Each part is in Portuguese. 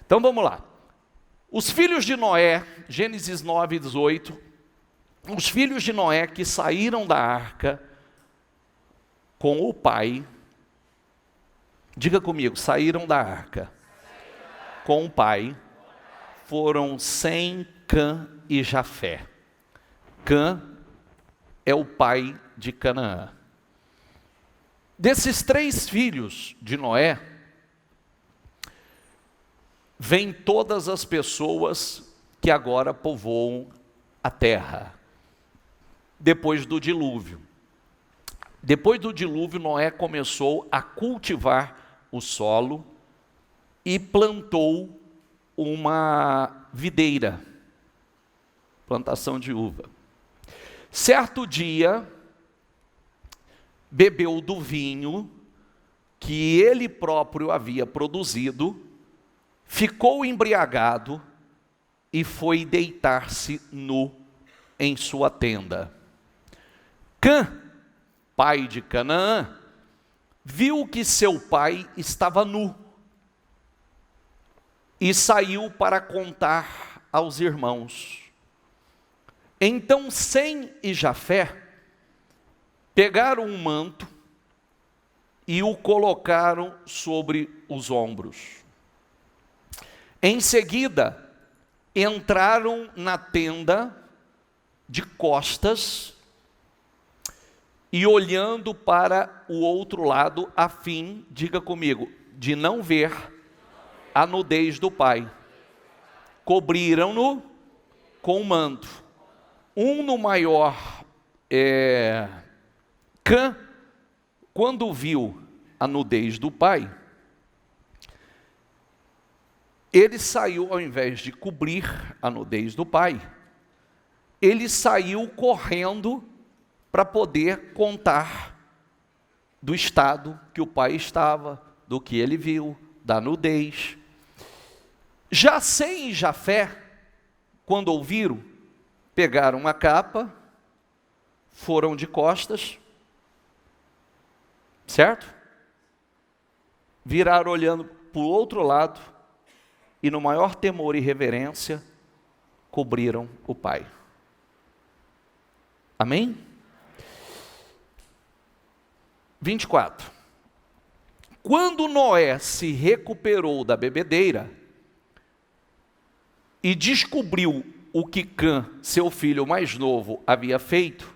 Então vamos lá. Os filhos de Noé, Gênesis 9, 18. Os filhos de Noé que saíram da arca com o pai. Diga comigo, saíram da arca com o pai. Foram Sem, Cã e Jafé. Cã é o pai de Canaã. Desses 3 filhos de Noé, vêm todas as pessoas que agora povoam a terra, depois do dilúvio. Depois do dilúvio, Noé começou a cultivar o solo e plantou uma videira, plantação de uva. Certo dia, bebeu do vinho que ele próprio havia produzido, ficou embriagado e foi deitar-se nu em sua tenda. Cã, pai de Canaã, viu que seu pai estava nu e saiu para contar aos irmãos. Então Sem e Jafé pegaram um manto e o colocaram sobre os ombros. Em seguida, entraram na tenda de costas e olhando para o outro lado, a fim, diga comigo, de não ver a nudez do pai. Cobriram-no com um manto. Um no maior, Cã, quando viu a nudez do pai, ele saiu, ao invés de cobrir a nudez do pai, ele saiu correndo para poder contar do estado que o pai estava, do que ele viu, da nudez. Já Sem e Jafé, quando ouviram, pegaram uma capa, foram de costas, certo? Viraram olhando para o outro lado e no maior temor e reverência, cobriram o pai. Amém? 24. Quando Noé se recuperou da bebedeira e descobriu o que Cã, seu filho mais novo, havia feito,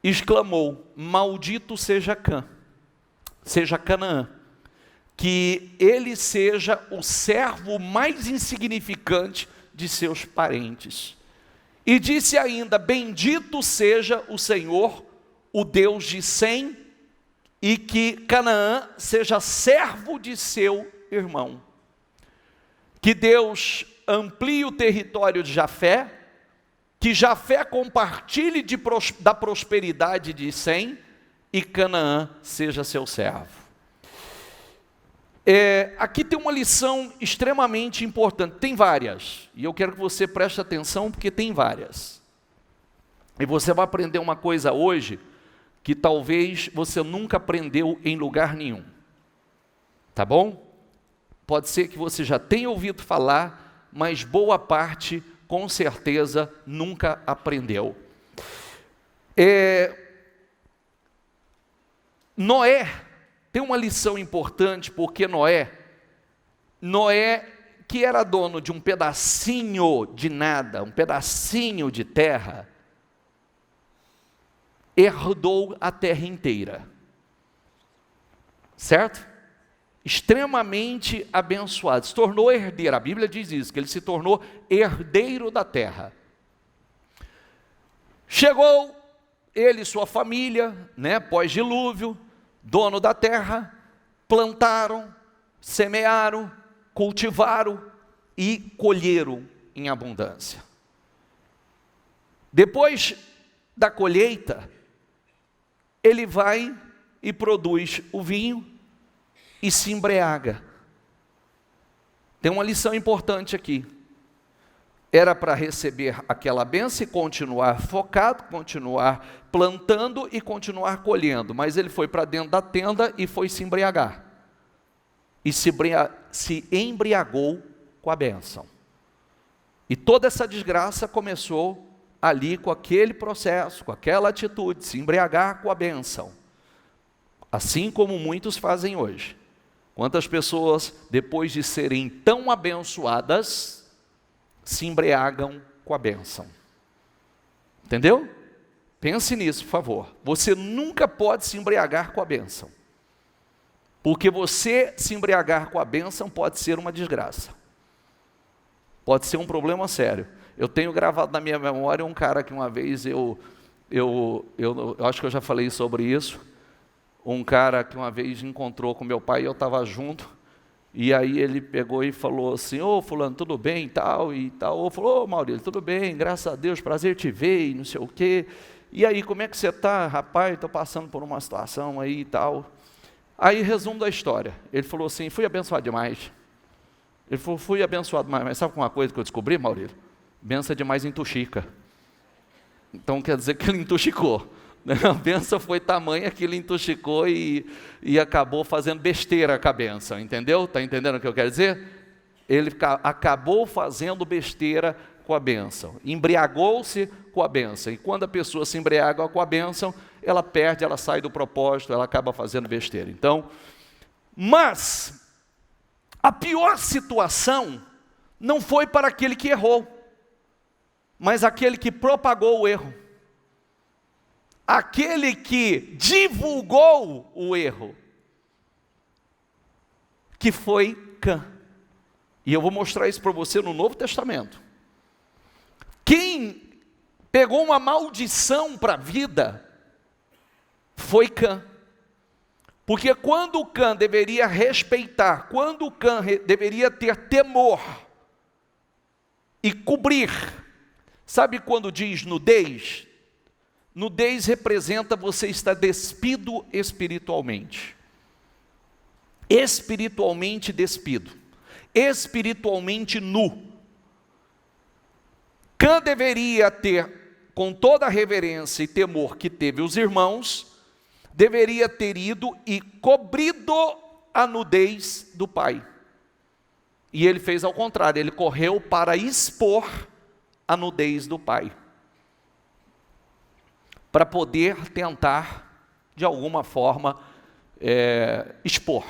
exclamou: maldito seja Cã, seja Canaã, que ele seja o servo mais insignificante de seus parentes. E disse ainda: bendito seja o Senhor, o Deus de Sem, e que Canaã seja servo de seu irmão. Que Deus amplie o território de Jafé, que Jafé compartilhe da prosperidade de Sem, e Canaã seja seu servo. Aqui tem uma lição extremamente importante, tem várias, e eu quero que você preste atenção porque tem várias. E você vai aprender uma coisa hoje, que talvez você nunca aprendeu em lugar nenhum. Tá bom? Pode ser que você já tenha ouvido falar, mas boa parte, com certeza, nunca aprendeu. Noé tem uma lição importante, porque Noé, que era dono de um pedacinho de nada, um pedacinho de terra, herdou a terra inteira. Certo? Extremamente abençoado, se tornou herdeiro. A Bíblia diz isso, que ele se tornou herdeiro da terra. Chegou ele e sua família, pós-dilúvio, dono da terra, plantaram, semearam, cultivaram e colheram em abundância. Depois da colheita, ele vai e produz o vinho e se embriaga. Tem uma lição importante aqui. Era para receber aquela bênção e continuar focado, continuar plantando e continuar colhendo. Mas ele foi para dentro da tenda e foi se embriagar. E se embriagou com a bênção. E toda essa desgraça começou ali com aquele processo, com aquela atitude, se embriagar com a bênção. Assim como muitos fazem hoje. Quantas pessoas, depois de serem tão abençoadas, se embriagam com a bênção? Entendeu? Pense nisso, por favor. Você nunca pode se embriagar com a bênção. Porque você se embriagar com a bênção pode ser uma desgraça. Pode ser um problema sério. Eu tenho gravado na minha memória um cara que uma vez eu acho que eu já falei sobre isso. Um cara que uma vez encontrou com meu pai e eu estava junto. E aí ele pegou e falou assim: ô fulano, tudo bem e tal. Ou falou: ô Maurílio, tudo bem, graças a Deus, prazer te ver e não sei o quê. E aí, como é que você está? Rapaz, estou passando por uma situação aí e tal. Aí, resumo da história. Ele falou assim: fui abençoado demais. Ele falou: fui abençoado demais. Mas sabe uma coisa que eu descobri, Maurílio? Benção demais entuxica. Então, quer dizer que ele entuxicou. A benção foi tamanha que ele entuxicou e acabou fazendo besteira com a benção. Entendeu? Está entendendo o que eu quero dizer? Ele acabou fazendo besteira com a bênção, embriagou-se com a bênção, e quando a pessoa se embriaga com a bênção, ela perde, ela sai do propósito, ela acaba fazendo besteira. Então, mas a pior situação não foi para aquele que errou, mas aquele que propagou o erro, aquele que divulgou o erro, que foi Cã. E eu vou mostrar isso para você no Novo Testamento. Quem pegou uma maldição para a vida foi Cã. Porque quando Cã deveria respeitar, quando Cã deveria ter temor e cobrir, sabe quando diz nudez? Nudez representa você estar despido espiritualmente. Espiritualmente despido. Espiritualmente nu. Cã deveria ter, com toda a reverência e temor que teve os irmãos, deveria ter ido e cobrido a nudez do pai. E ele fez ao contrário, ele correu para expor a nudez do pai. Para poder tentar, de alguma forma, expor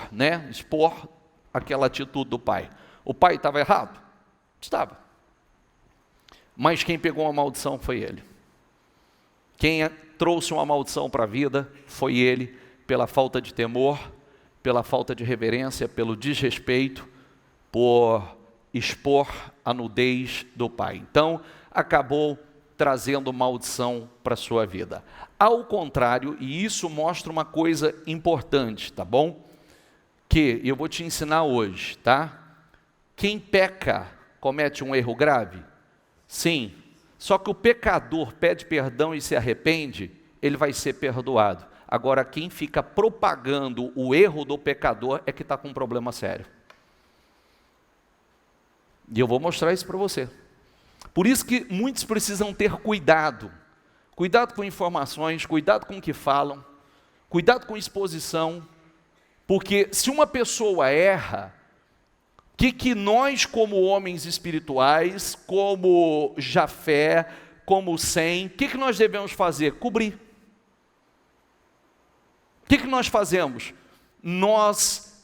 aquela atitude do pai. O pai estava errado? Estava. Mas quem pegou uma maldição foi ele. Quem trouxe uma maldição para a vida foi ele, pela falta de temor, pela falta de reverência, pelo desrespeito, por expor a nudez do pai. Então, acabou trazendo maldição para a sua vida. Ao contrário, e isso mostra uma coisa importante, tá bom? Que eu vou te ensinar hoje, tá? Quem peca comete um erro grave? Sim, só que o pecador pede perdão e se arrepende, ele vai ser perdoado. Agora, quem fica propagando o erro do pecador é que está com um problema sério. E eu vou mostrar isso para você. Por isso que muitos precisam ter cuidado. Cuidado com informações, cuidado com o que falam, cuidado com exposição. Porque se uma pessoa erra, o que nós, como homens espirituais, como Jafé, como Sem, o que nós devemos fazer? Cobrir. O que nós fazemos? Nós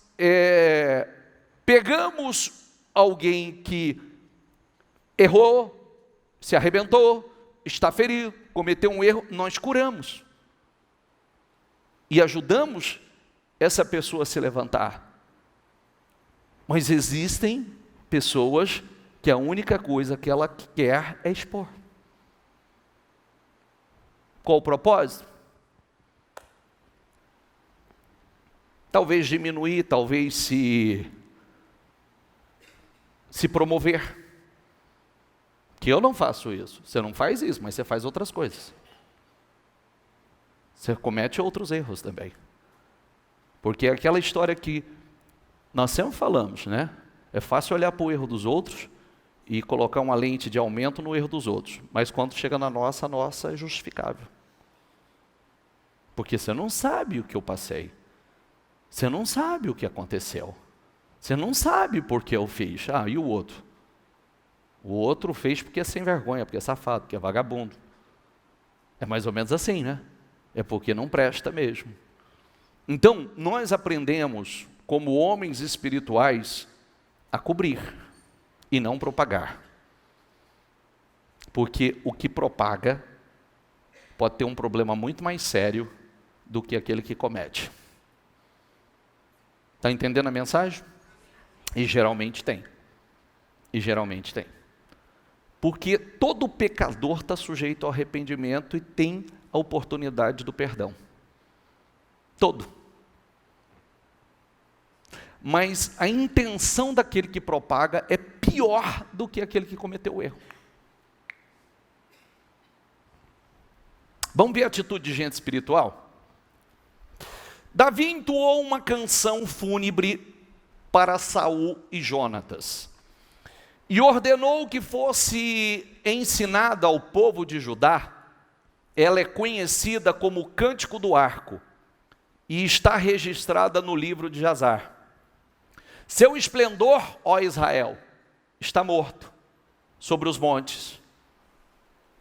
pegamos alguém que errou, se arrebentou, está ferido, cometeu um erro, nós curamos. E ajudamos essa pessoa a se levantar. Mas existem pessoas que a única coisa que ela quer é expor. Qual o propósito? Talvez diminuir, talvez se promover. Que eu não faço isso. Você não faz isso, mas você faz outras coisas. Você comete outros erros também. Porque é aquela história que nós sempre falamos, né? É fácil olhar para o erro dos outros e colocar uma lente de aumento no erro dos outros. Mas quando chega na nossa, a nossa é justificável. Porque você não sabe o que eu passei. Você não sabe o que aconteceu. Você não sabe por que eu fiz. Ah, e o outro? O outro fez porque é sem vergonha, porque é safado, porque é vagabundo. É mais ou menos assim, né? É porque não presta mesmo. Então, nós aprendemos, como homens espirituais, a cobrir e não propagar. Porque o que propaga pode ter um problema muito mais sério do que aquele que comete. Está entendendo a mensagem? E geralmente tem. E geralmente tem. Porque todo pecador está sujeito ao arrependimento e tem a oportunidade do perdão. Todo. Mas a intenção daquele que propaga é pior do que aquele que cometeu o erro. Vamos ver a atitude de gente espiritual? Davi entoou uma canção fúnebre para Saul e Jonatas, e ordenou que fosse ensinada ao povo de Judá. Ela é conhecida como o Cântico do Arco, e está registrada no livro de Jazar. Seu esplendor, ó Israel, está morto sobre os montes.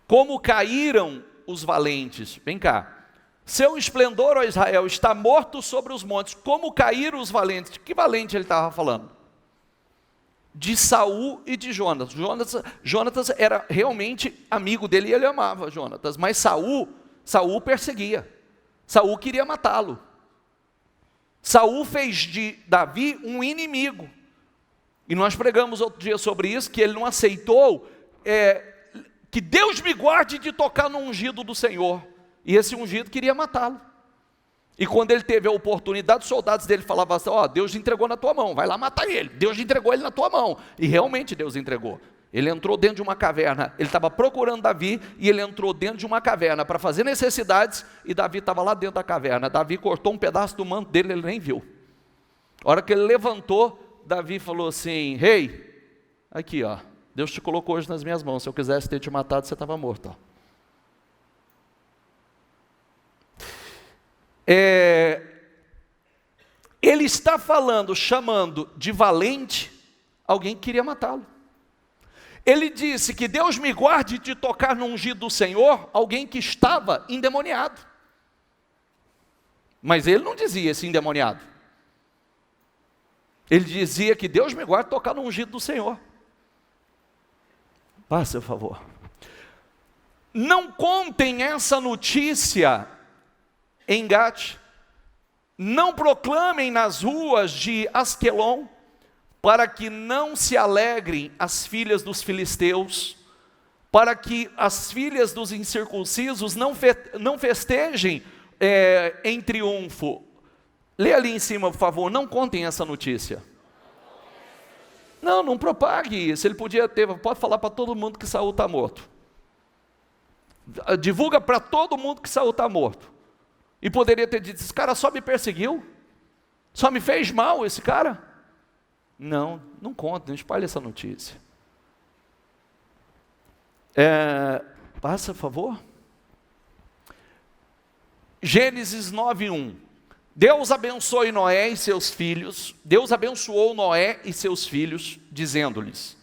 Como caíram os valentes. Vem cá. Seu esplendor, ó Israel, está morto sobre os montes. Como caíram os valentes? De que valente ele estava falando? De Saul e de Jonatas. Jonatas era realmente amigo dele e ele amava Jonatas. Mas Saul perseguia. Saul queria matá-lo. Saul fez de Davi um inimigo. E nós pregamos outro dia sobre isso, que ele não aceitou que Deus me guarde de tocar no ungido do Senhor. E esse ungido queria matá-lo. E quando ele teve a oportunidade, os soldados dele falavam assim: ó, Deus entregou na tua mão, vai lá matar ele. Deus entregou ele na tua mão. E realmente Deus entregou. Ele entrou dentro de uma caverna, ele estava procurando Davi, e ele entrou dentro de uma caverna para fazer necessidades, e Davi estava lá dentro da caverna. Davi cortou um pedaço do manto dele, ele nem viu. A hora que ele levantou, Davi falou assim: rei, aqui ó, Deus te colocou hoje nas minhas mãos, se eu quisesse ter te matado, você estava morto. Ó. Ele está falando, chamando de valente, alguém que queria matá-lo. Ele disse que Deus me guarde de tocar no ungido do Senhor, alguém que estava endemoniado. Mas ele não dizia esse endemoniado. Ele dizia que Deus me guarde de tocar no ungido do Senhor. Faça, por favor. Não contem essa notícia em Gate. Não proclamem nas ruas de Asquelon, para que não se alegrem as filhas dos filisteus, para que as filhas dos incircuncisos não festejem em triunfo. Lê ali em cima, por favor, não contem essa notícia. Não propague isso. Ele pode falar para todo mundo que Saul está morto. Divulga para todo mundo que Saul está morto. E poderia ter dito: esse cara só me perseguiu, só me fez mal esse cara. Não conta, não espalhe essa notícia. Passa, por favor. Gênesis 9:1. Deus abençoe Noé e seus filhos. Deus abençoou Noé e seus filhos, dizendo-lhes: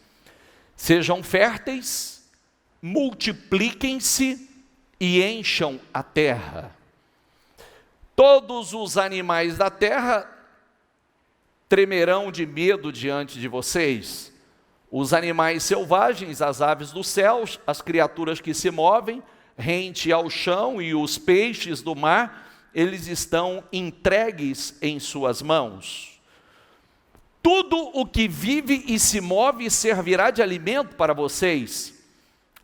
sejam férteis, multipliquem-se e encham a terra. Todos os animais da terra tremerão de medo diante de vocês. Os animais selvagens, as aves dos céus, as criaturas que se movem, rente ao chão, e os peixes do mar, eles estão entregues em suas mãos. Tudo o que vive e se move servirá de alimento para vocês.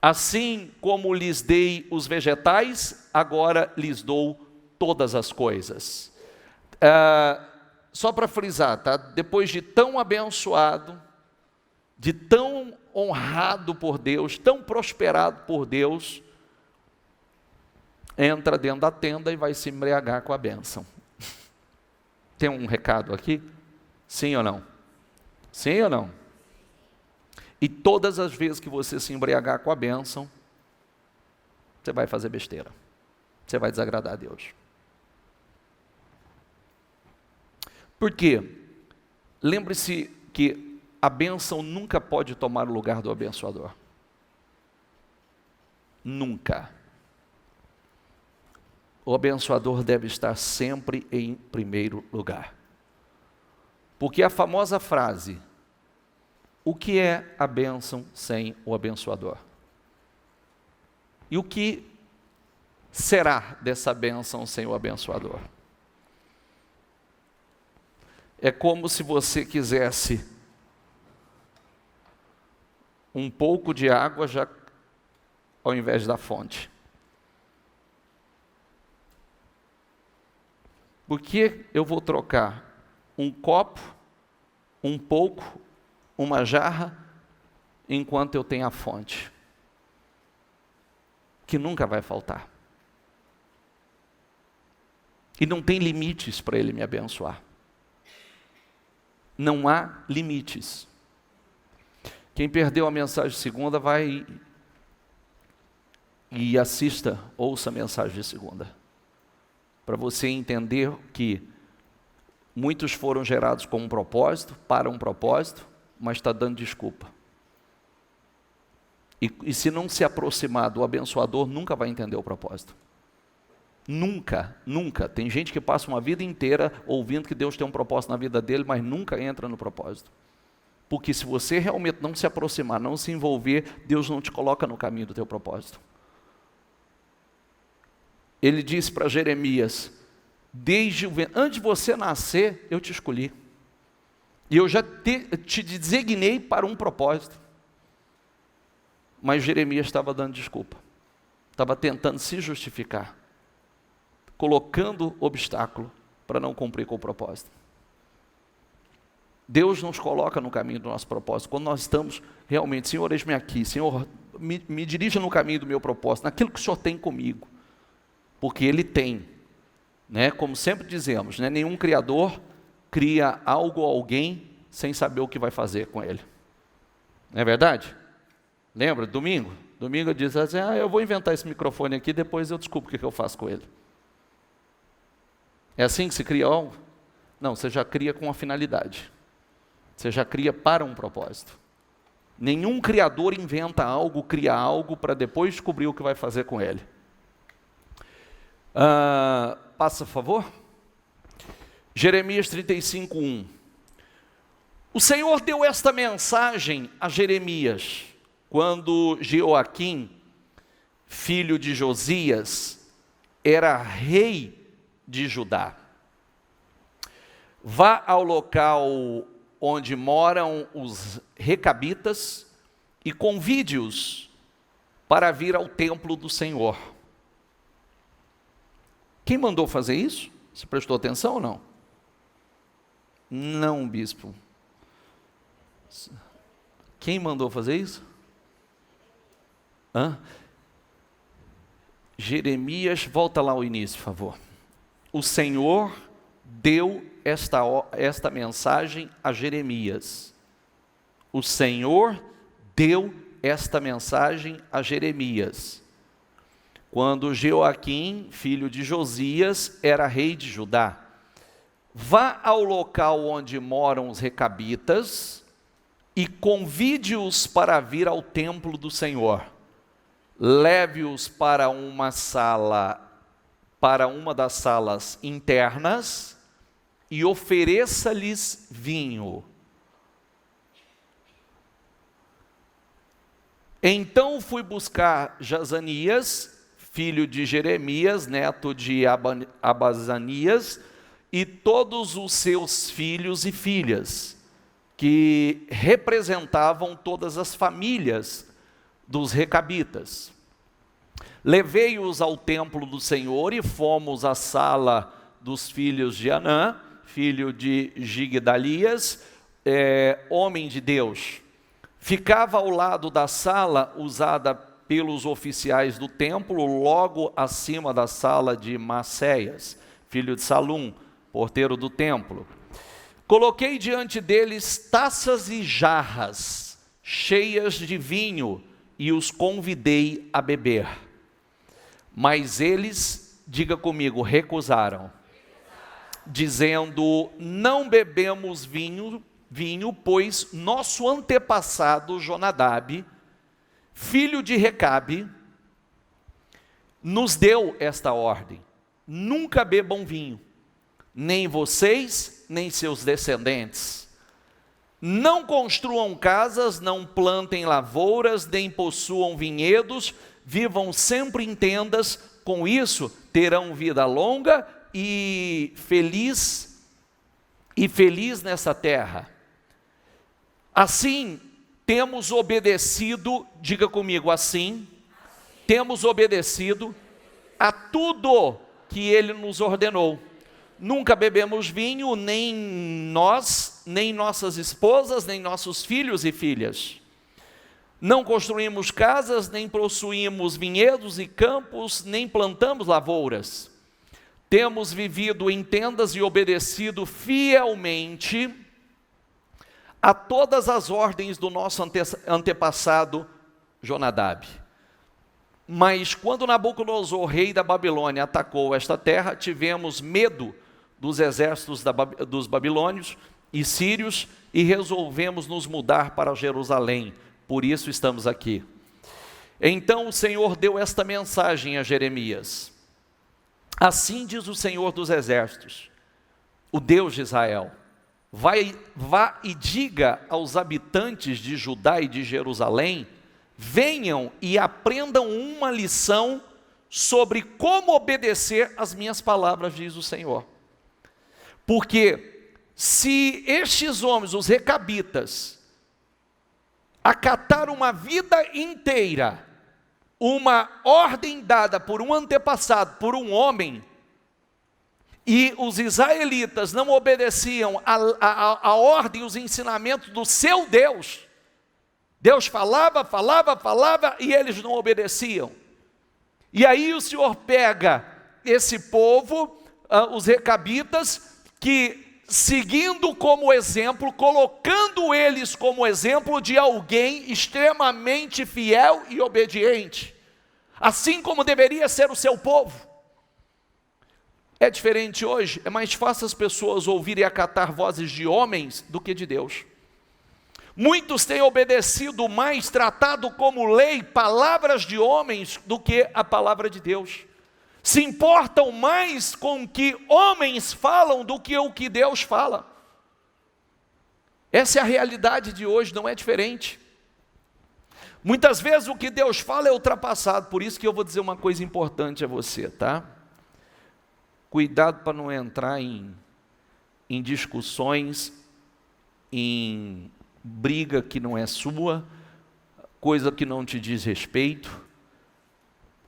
Assim como lhes dei os vegetais, agora lhes dou todas as coisas. Só para frisar, tá? Depois de tão abençoado, de tão honrado por Deus, tão prosperado por Deus, entra dentro da tenda e vai se embriagar com a bênção. Tem um recado aqui? Sim ou não? Sim ou não? E todas as vezes que você se embriagar com a bênção, você vai fazer besteira. Você vai desagradar a Deus. Por quê? lembre-se que a bênção nunca pode tomar o lugar do abençoador. Nunca. O abençoador deve estar sempre em primeiro lugar. Porque a famosa frase, o que é a bênção sem o abençoador? E o que será dessa bênção sem o abençoador? É como se você quisesse um pouco de água já ao invés da fonte. Por que eu vou trocar um copo, um pouco, uma jarra, enquanto eu tenho a fonte? Que nunca vai faltar. E não tem limites para Ele me abençoar. Não há limites. Quem perdeu a mensagem de segunda, vai e assista, ouça a mensagem de segunda. Para você entender que muitos foram gerados com um propósito, para um propósito, mas está dando desculpa. E se não se aproximar do abençoador, nunca vai entender o propósito. Nunca, nunca. Tem gente que passa uma vida inteira ouvindo que Deus tem um propósito na vida dele, mas nunca entra no propósito. Porque se você realmente não se aproximar, não se envolver, Deus não te coloca no caminho do teu propósito. Ele disse para Jeremias, antes de você nascer, eu te escolhi. E eu já te designei para um propósito. Mas Jeremias estava dando desculpa. Estava tentando se justificar. Colocando obstáculo para não cumprir com o propósito. Deus nos coloca no caminho do nosso propósito. Quando nós estamos realmente, Senhor, eis-me aqui. Senhor, me dirija no caminho do meu propósito. Naquilo que o Senhor tem comigo. Porque Ele tem. Né? Como sempre dizemos, né? Nenhum criador cria algo ou alguém sem saber o que vai fazer com ele. Não é verdade? Lembra? Domingo eu disse assim, eu vou inventar esse microfone aqui, depois eu descubro o que eu faço com ele. É assim que se cria algo? Não, você já cria com uma finalidade. Você já cria para um propósito. Nenhum criador inventa algo, cria algo para depois descobrir o que vai fazer com ele. Passa, por favor. Jeremias 35:1. O Senhor deu esta mensagem a Jeremias, quando Jeoaquim, filho de Josias, era rei de Judá. Vá ao local onde moram os recabitas e convide-os para vir ao templo do Senhor. Quem mandou fazer isso? Você prestou atenção ou não? Não, bispo. Quem mandou fazer isso? Jeremias, volta lá ao início, por favor. O Senhor deu esta mensagem a Jeremias. O Senhor deu esta mensagem a Jeremias. Quando Jeoaquim, filho de Josias, era rei de Judá. Vá ao local onde moram os recabitas e convide-os para vir ao templo do Senhor. Leve-os para uma das salas internas e ofereça-lhes vinho. Então fui buscar Jazanias, filho de Jeremias, neto de Abazanias, e todos os seus filhos e filhas, que representavam todas as famílias dos recabitas. Levei-os ao templo do Senhor e fomos à sala dos filhos de Anã, filho de Gigdalias, homem de Deus. Ficava ao lado da sala usada pelos oficiais do templo, logo acima da sala de Maceias, filho de Salum, porteiro do templo. Coloquei diante deles taças e jarras cheias de vinho e os convidei a beber. Mas eles, diga comigo, recusaram, dizendo: não bebemos vinho vinho, pois nosso antepassado Jonadab, filho de Recabe, nos deu esta ordem: nunca bebam vinho, nem vocês, nem seus descendentes. Não construam casas, não plantem lavouras, nem possuam vinhedos, vivam sempre em tendas, com isso terão vida longa e feliz nessa terra. Assim, temos obedecido, diga comigo, assim, temos obedecido a tudo que ele nos ordenou. Nunca bebemos vinho, nem nós, nem nossas esposas, nem nossos filhos e filhas. Não construímos casas, nem possuímos vinhedos e campos, nem plantamos lavouras. Temos vivido em tendas e obedecido fielmente a todas as ordens do nosso antepassado Jonadab. Mas quando Nabucodonosor, rei da Babilônia, atacou esta terra, tivemos medo dos exércitos dos babilônios e sírios e resolvemos nos mudar para Jerusalém. Por isso estamos aqui. Então o Senhor deu esta mensagem a Jeremias: assim diz o Senhor dos exércitos, o Deus de Israel: vá e diga aos habitantes de Judá e de Jerusalém, venham e aprendam uma lição sobre como obedecer às minhas palavras, diz o Senhor. Porque se estes homens, os recabitas, acataram uma vida inteira uma ordem dada por um antepassado, por um homem, e os israelitas não obedeciam a ordem e os ensinamentos do seu Deus, Deus falava e eles não obedeciam. E aí o Senhor pega esse povo, os recabitas, que seguindo como exemplo, colocando eles como exemplo de alguém extremamente fiel e obediente, assim como deveria ser o seu povo. É diferente hoje, é mais fácil as pessoas ouvirem e acatar vozes de homens do que de Deus. Muitos têm obedecido mais, tratado como lei, palavras de homens do que a palavra de Deus. Se importam mais com o que homens falam do que o que Deus fala. Essa é a realidade de hoje, não é diferente. Muitas vezes o que Deus fala é ultrapassado, por isso que eu vou dizer uma coisa importante a você, tá? Cuidado para não entrar em discussões, em briga que não é sua, coisa que não te diz respeito.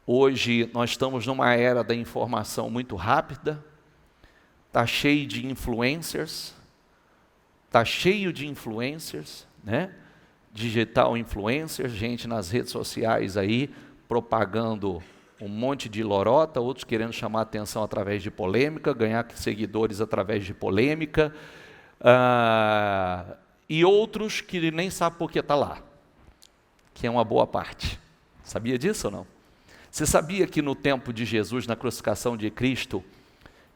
Hoje nós estamos numa era da informação muito rápida, está cheio de influencers, né? Digital influencers, gente nas redes sociais aí, propagando um monte de lorota, outros querendo chamar atenção através de polêmica, ganhar seguidores através de polêmica, e outros que nem sabem por que está lá, que é uma boa parte. Sabia disso ou não? Você sabia que no tempo de Jesus, na crucificação de Cristo,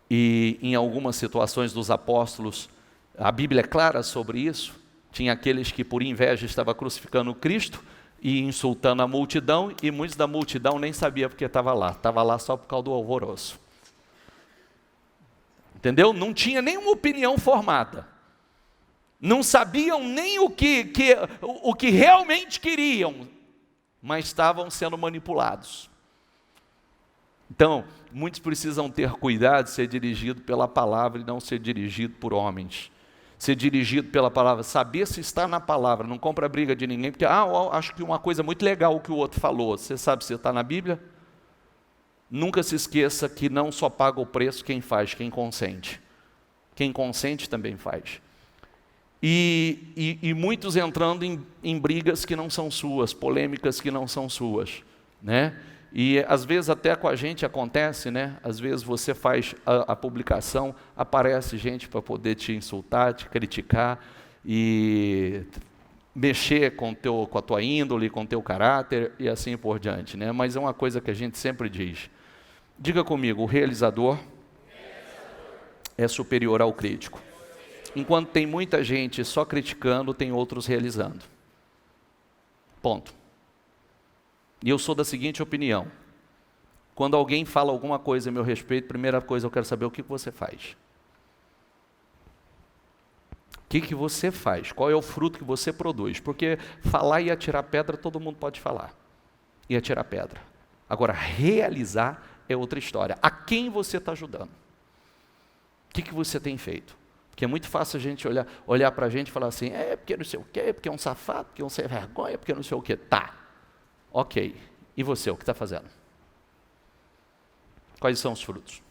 e em algumas situações dos apóstolos, a Bíblia é clara sobre isso, tinha aqueles que por inveja estavam crucificando Cristo e insultando a multidão, e muitos da multidão nem sabiam porque estava lá só por causa do alvoroço. Entendeu? Não tinha nenhuma opinião formada, não sabiam nem o que realmente queriam, mas estavam sendo manipulados. Então, muitos precisam ter cuidado de ser dirigido pela palavra e não ser dirigido por homens. Ser dirigido pela palavra, saber se está na palavra, não compra a briga de ninguém, porque, acho que uma coisa muito legal o que o outro falou, você sabe se está na Bíblia? Nunca se esqueça que não só paga o preço quem faz, quem consente. Quem consente também faz. E muitos entrando em brigas que não são suas, polêmicas que não são suas, né? E às vezes até com a gente acontece, né? Às vezes você faz a publicação, aparece gente para poder te insultar, te criticar e mexer com a tua índole, com o teu caráter e assim por diante, né? Mas é uma coisa que a gente sempre diz. Diga comigo, o realizador é superior ao crítico. Enquanto tem muita gente só criticando, tem outros realizando. Ponto. E eu sou da seguinte opinião: quando alguém fala alguma coisa a meu respeito, primeira coisa eu quero saber o que você faz. O que você faz? Qual é o fruto que você produz? Porque falar e atirar pedra, todo mundo pode falar. E atirar pedra. Agora, realizar é outra história. A quem você está ajudando? O que você tem feito? Porque é muito fácil a gente olhar para a gente e falar assim, porque não sei o quê, porque é um safado, porque é um sem vergonha, porque não sei o quê. Tá, ok. E você, o que está fazendo? Quais são os frutos?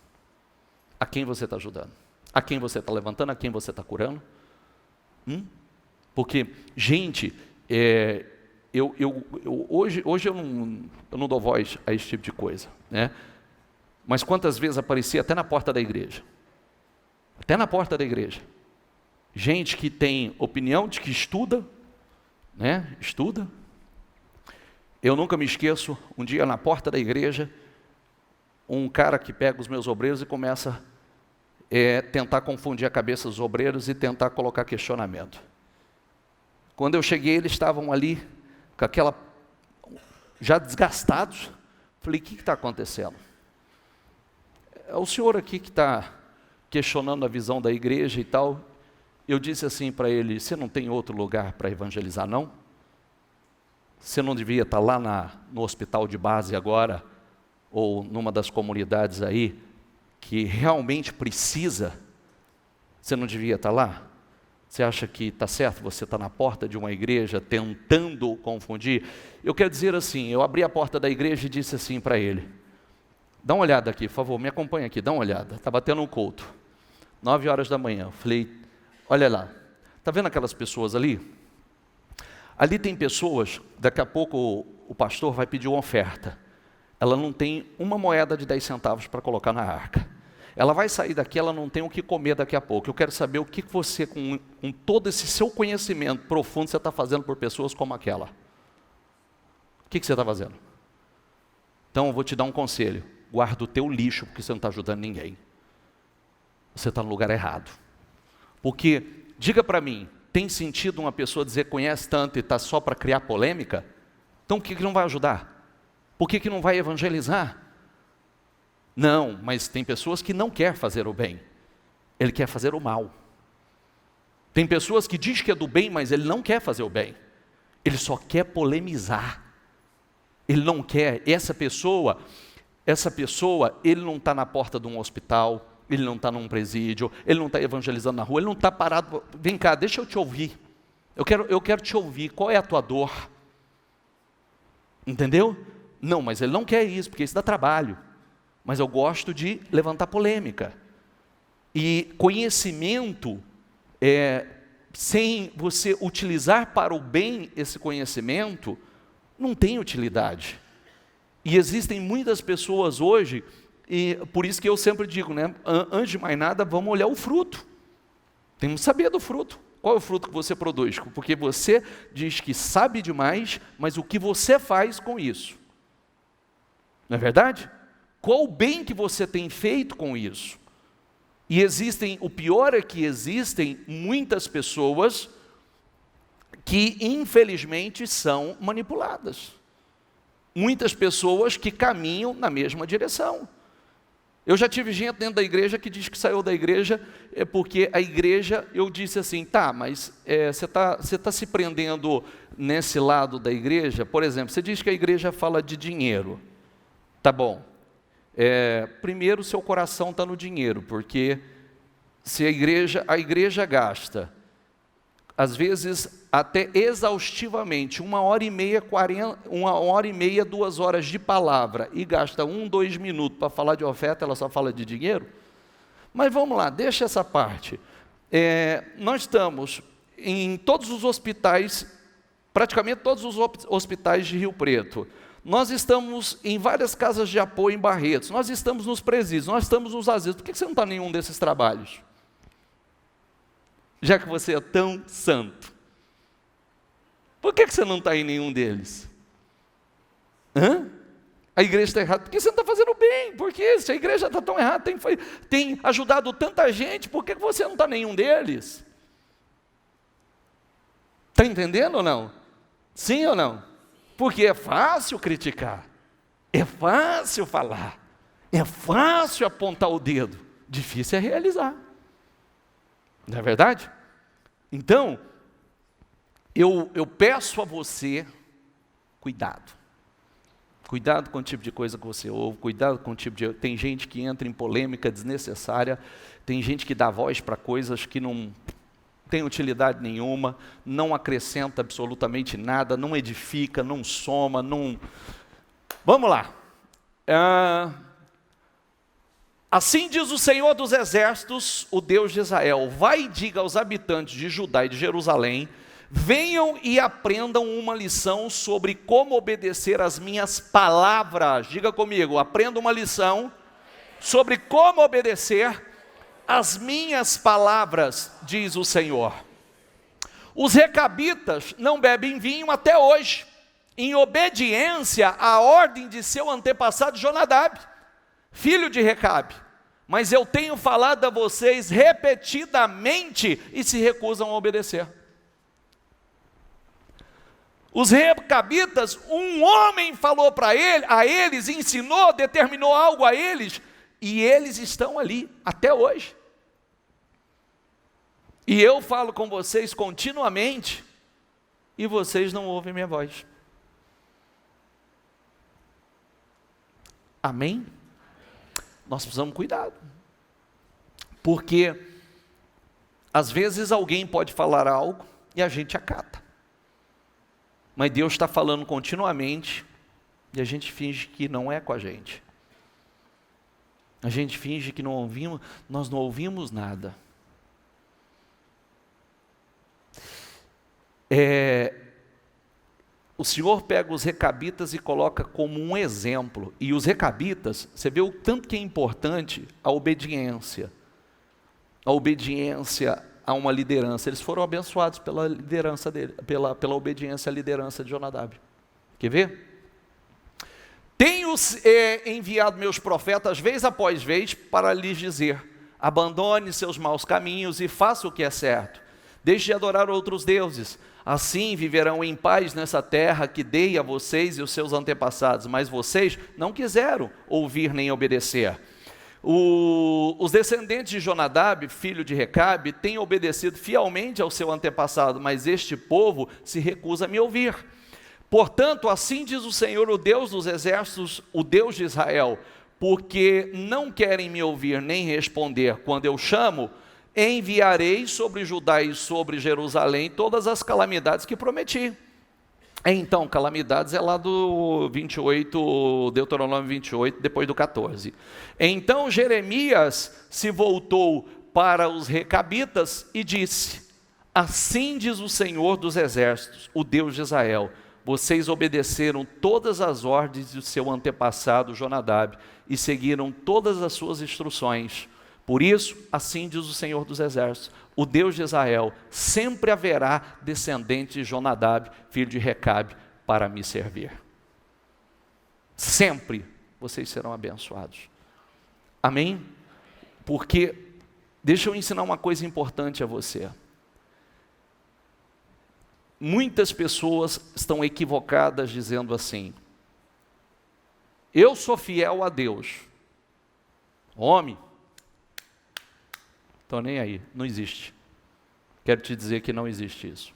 A quem você está ajudando? A quem você está levantando? A quem você está curando? Porque, gente, hoje eu não dou voz a esse tipo de coisa, né? Mas quantas vezes aparecia até na porta da igreja? Até na porta da igreja. Gente que tem opinião, de que estuda, né? Estuda. Eu nunca me esqueço, um dia na porta da igreja, um cara que pega os meus obreiros e começa tentar confundir a cabeça dos obreiros e tentar colocar questionamento. Quando eu cheguei, eles estavam ali, com aquela, já desgastados. Falei, o que está acontecendo? É o senhor aqui que está questionando a visão da igreja e tal. Eu disse assim para ele, você não tem outro lugar para evangelizar, não? Você não devia estar lá no hospital de base agora, ou numa das comunidades aí, que realmente precisa? Você não devia estar lá? Você acha que está certo você estar na porta de uma igreja tentando confundir? Eu quero dizer assim, eu abri a porta da igreja e disse assim para ele, dá uma olhada aqui, por favor, me acompanha aqui, dá uma olhada. Estava tendo um culto, 9 horas da manhã. Eu falei, olha lá, está vendo aquelas pessoas ali? Ali tem pessoas, daqui a pouco o pastor vai pedir uma oferta. Ela não tem uma moeda de 10 centavos para colocar na arca. Ela vai sair daqui, ela não tem o que comer daqui a pouco. Eu quero saber o que você, com todo esse seu conhecimento profundo, você está fazendo por pessoas como aquela. O que você está fazendo? Então, eu vou te dar um conselho. Guarda o teu lixo, porque você não está ajudando ninguém. Você está no lugar errado. Porque, diga para mim, tem sentido uma pessoa dizer que conhece tanto e está só para criar polêmica? Então, o que não vai ajudar? Por que não vai evangelizar? Não, mas tem pessoas que não querem fazer o bem. Ele quer fazer o mal. Tem pessoas que dizem que é do bem, mas ele não quer fazer o bem. Ele só quer polemizar. Ele não quer, essa pessoa, ele não está na porta de um hospital, ele não está num presídio, ele não está evangelizando na rua, ele não está parado. Vem cá, deixa eu te ouvir. Eu quero te ouvir, qual é a tua dor? Entendeu? Não, mas ele não quer isso, porque isso dá trabalho. Mas eu gosto de levantar polêmica. E conhecimento, sem você utilizar para o bem esse conhecimento, não tem utilidade. E existem muitas pessoas hoje, e por isso que eu sempre digo, né, antes de mais nada, vamos olhar o fruto. Temos que saber do fruto. Qual é o fruto que você produz? Porque você diz que sabe demais, mas o que você faz com isso? Não é verdade? Qual o bem que você tem feito com isso? E o pior é que existem muitas pessoas que infelizmente são manipuladas. Muitas pessoas que caminham na mesma direção. Eu já tive gente dentro da igreja que diz que saiu da igreja porque a igreja, eu disse assim, tá, mas você está se prendendo nesse lado da igreja? Por exemplo, você diz que a igreja fala de dinheiro. Tá bom. Primeiro, seu coração está no dinheiro, porque se a igreja gasta, às vezes até exaustivamente, 1h30, 2 horas de palavra, e gasta 2 minutos para falar de oferta, ela só fala de dinheiro? Mas vamos lá, deixa essa parte. Nós estamos em todos os hospitais, praticamente todos os hospitais de Rio Preto. Nós estamos em várias casas de apoio em Barretos, nós estamos nos presídios, nós estamos nos asilos. Por que você não está em nenhum desses trabalhos? Já que você é tão santo. Por que você não está em nenhum deles? A igreja está errada. Por que você não está fazendo bem? Porque se a igreja está tão errada, tem ajudado tanta gente, por que você não está em nenhum deles? Está entendendo ou não? Sim ou não? Porque é fácil criticar, é fácil falar, é fácil apontar o dedo, difícil é realizar. Não é verdade? Então, eu peço a você, cuidado. Cuidado com o tipo de coisa que você ouve, cuidado com o tipo de... Tem gente que entra em polêmica desnecessária, tem gente que dá voz para coisas que não tem utilidade nenhuma, não acrescenta absolutamente nada, não edifica, não soma, não... Vamos lá. Assim diz o Senhor dos Exércitos, o Deus de Israel: vai e diga aos habitantes de Judá e de Jerusalém: venham e aprendam uma lição sobre como obedecer às minhas palavras. Diga comigo, aprenda uma lição sobre como obedecer às minhas palavras, diz o Senhor. Os recabitas não bebem vinho até hoje, em obediência à ordem de seu antepassado Jonadab, filho de Recabe. Mas eu tenho falado a vocês repetidamente e se recusam a obedecer. Os recabitas, um homem falou a eles, ensinou, determinou algo a eles, e eles estão ali até hoje. E eu falo com vocês continuamente, e vocês não ouvem minha voz. Amém? Nós precisamos cuidar, porque às vezes alguém pode falar algo e a gente acata, mas Deus está falando continuamente e a gente finge que não é com a gente. A gente finge que não ouvimos, nós não ouvimos nada. O Senhor pega os recabitas e coloca como um exemplo. E os recabitas, você vê o tanto que é importante a obediência. A obediência a uma liderança. Eles foram abençoados pela liderança dele, pela obediência à liderança de Jonadab. Quer ver? Tenho enviado meus profetas vez após vez para lhes dizer: abandone seus maus caminhos e faça o que é certo. Deixe de adorar outros deuses. Assim viverão em paz nessa terra que dei a vocês e os seus antepassados. Mas vocês não quiseram ouvir nem obedecer. Os descendentes de Jonadab, filho de Recabe, têm obedecido fielmente ao seu antepassado, mas este povo se recusa a me ouvir. Portanto, assim diz o Senhor, o Deus dos exércitos, o Deus de Israel: porque não querem me ouvir nem responder quando eu chamo, enviarei sobre Judá e sobre Jerusalém todas as calamidades que prometi. Então, calamidades é lá do 28, Deuteronômio 28, depois do 14. Então Jeremias se voltou para os recabitas e disse: assim diz o Senhor dos exércitos, o Deus de Israel: vocês obedeceram todas as ordens do seu antepassado Jonadab e seguiram todas as suas instruções. Por isso, assim diz o Senhor dos Exércitos, o Deus de Israel: sempre haverá descendente de Jonadab, filho de Recabe, para me servir. Sempre vocês serão abençoados. Amém? Porque, deixa eu ensinar uma coisa importante a você. Muitas pessoas estão equivocadas dizendo assim: eu sou fiel a Deus. Homem, estou nem aí, não existe. Quero te dizer que não existe isso.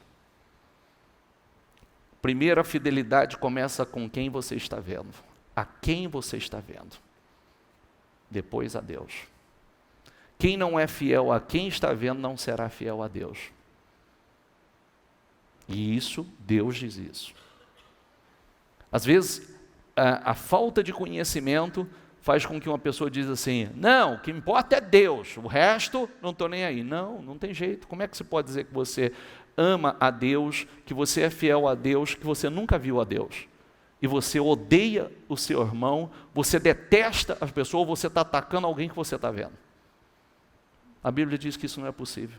Primeiro, a fidelidade começa com quem você está vendo. A quem você está vendo. Depois a Deus. Quem não é fiel a quem está vendo, não será fiel a Deus. E isso, Deus diz isso. Às vezes, a falta de conhecimento faz com que uma pessoa diz assim: não, o que importa é Deus, o resto não estou nem aí. Não, não tem jeito. Como é que você pode dizer que você ama a Deus, que você é fiel a Deus, que você nunca viu a Deus? E você odeia o seu irmão, você detesta as pessoas, ou você está atacando alguém que você está vendo? A Bíblia diz que isso não é possível.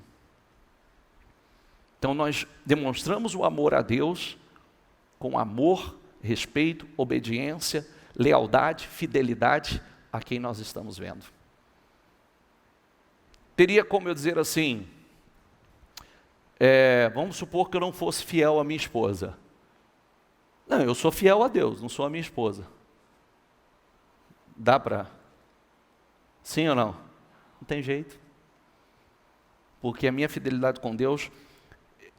Então nós demonstramos o amor a Deus com amor, respeito, obediência, lealdade, fidelidade a quem nós estamos vendo. Teria como eu dizer assim, vamos supor que eu não fosse fiel à minha esposa. Não, eu sou fiel a Deus, não sou a minha esposa. Dá para? Sim ou não? Não tem jeito. Porque a minha fidelidade com Deus,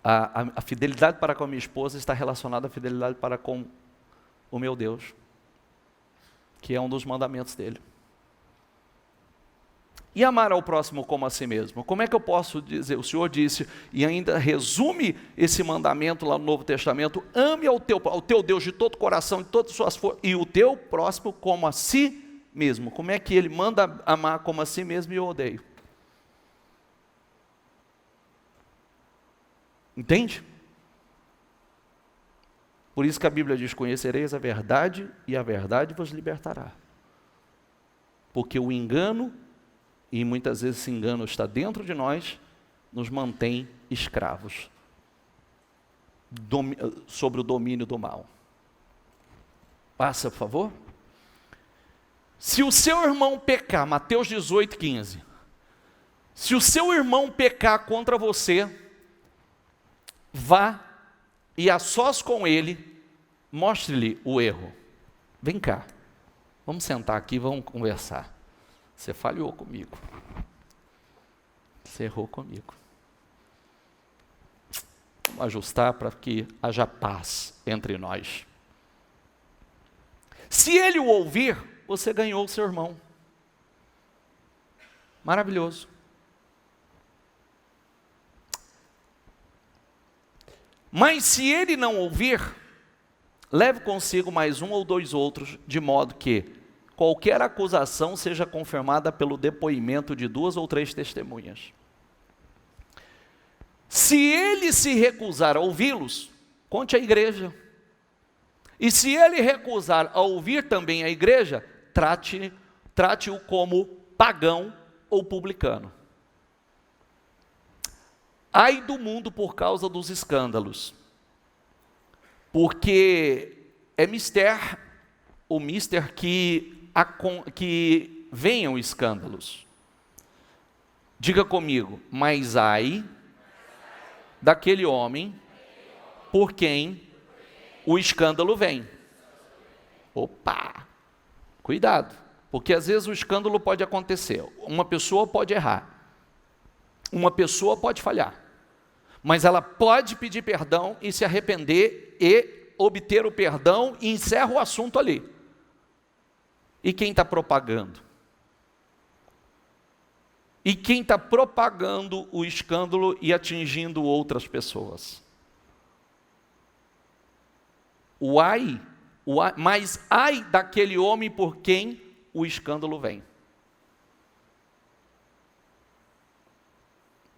a fidelidade para com a minha esposa está relacionada à fidelidade para com o meu Deus, que é um dos mandamentos dele. E amar ao próximo como a si mesmo? Como é que eu posso dizer? O Senhor disse, e ainda resume esse mandamento lá no Novo Testamento: ame ao teu Deus de todo o coração, de todas as suas forças, e o teu próximo como a si mesmo. Como é que ele manda amar como a si mesmo e eu odeio? Entende? Por isso que a Bíblia diz: conhecereis a verdade e a verdade vos libertará. Porque o engano, e muitas vezes esse engano está dentro de nós, nos mantém escravos sobre o domínio do mal. Passa, por favor. Se o seu irmão pecar, Mateus 18:15, se o seu irmão pecar contra você, vá e a sós com ele, mostre-lhe o erro. Vem cá, vamos sentar aqui, vamos conversar. Você falhou comigo. Você errou comigo. Vamos ajustar para que haja paz entre nós. Se ele o ouvir, você ganhou o seu irmão. Maravilhoso. Mas se ele não ouvir, leve consigo mais um ou dois outros, de modo que qualquer acusação seja confirmada pelo depoimento de 2 ou 3 testemunhas. Se ele se recusar a ouvi-los, conte à igreja. E se ele recusar a ouvir também a igreja, trate-o como pagão ou publicano. Ai do mundo por causa dos escândalos, porque é mister que venham escândalos. Diga comigo: mas ai daquele homem por quem o escândalo vem. Opa! Cuidado, porque às vezes o escândalo pode acontecer. Uma pessoa pode errar, uma pessoa pode falhar, mas ela pode pedir perdão e se arrepender e obter o perdão e encerra o assunto ali. E quem está propagando? E quem está propagando o escândalo e atingindo outras pessoas? Mas ai daquele homem por quem o escândalo vem.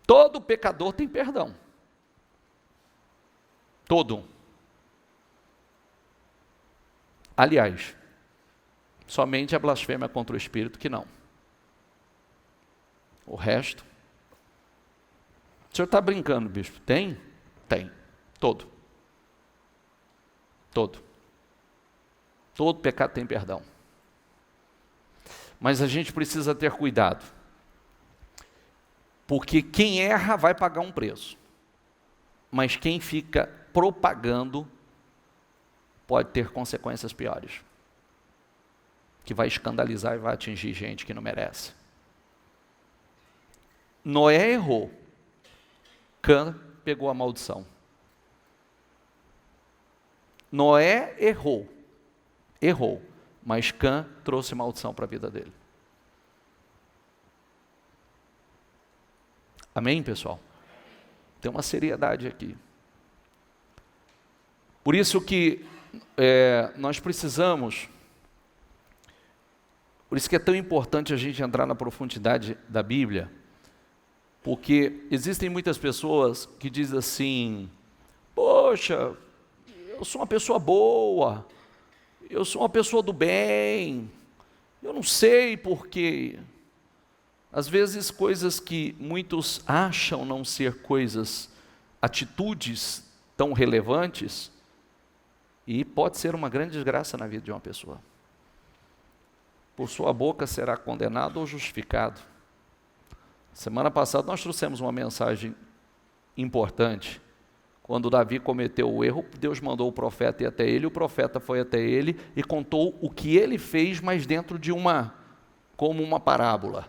Todo pecador tem perdão. Todo. Aliás, somente a blasfêmia contra o Espírito que não. O resto. O senhor está brincando, bispo? Tem? Tem. Todo. Todo. Todo pecado tem perdão. Mas a gente precisa ter cuidado. Porque quem erra vai pagar um preço. Mas quem fica propagando pode ter consequências piores. Que vai escandalizar e vai atingir gente que não merece. Noé errou. Cã pegou a maldição. Noé errou. Errou. Mas Cã trouxe maldição para a vida dele. Amém, pessoal? Tem uma seriedade aqui. Por isso que nós precisamos... Por isso que é tão importante a gente entrar na profundidade da Bíblia, porque existem muitas pessoas que dizem assim: poxa, eu sou uma pessoa boa, eu sou uma pessoa do bem, eu não sei porquê. Às vezes coisas que muitos acham não ser coisas, atitudes tão relevantes, e pode ser uma grande desgraça na vida de uma pessoa. Por sua boca será condenado ou justificado. Semana passada nós trouxemos uma mensagem importante. Quando Davi cometeu o erro, Deus mandou o profeta ir até ele, o profeta foi até ele e contou o que ele fez, mas dentro de como uma parábola.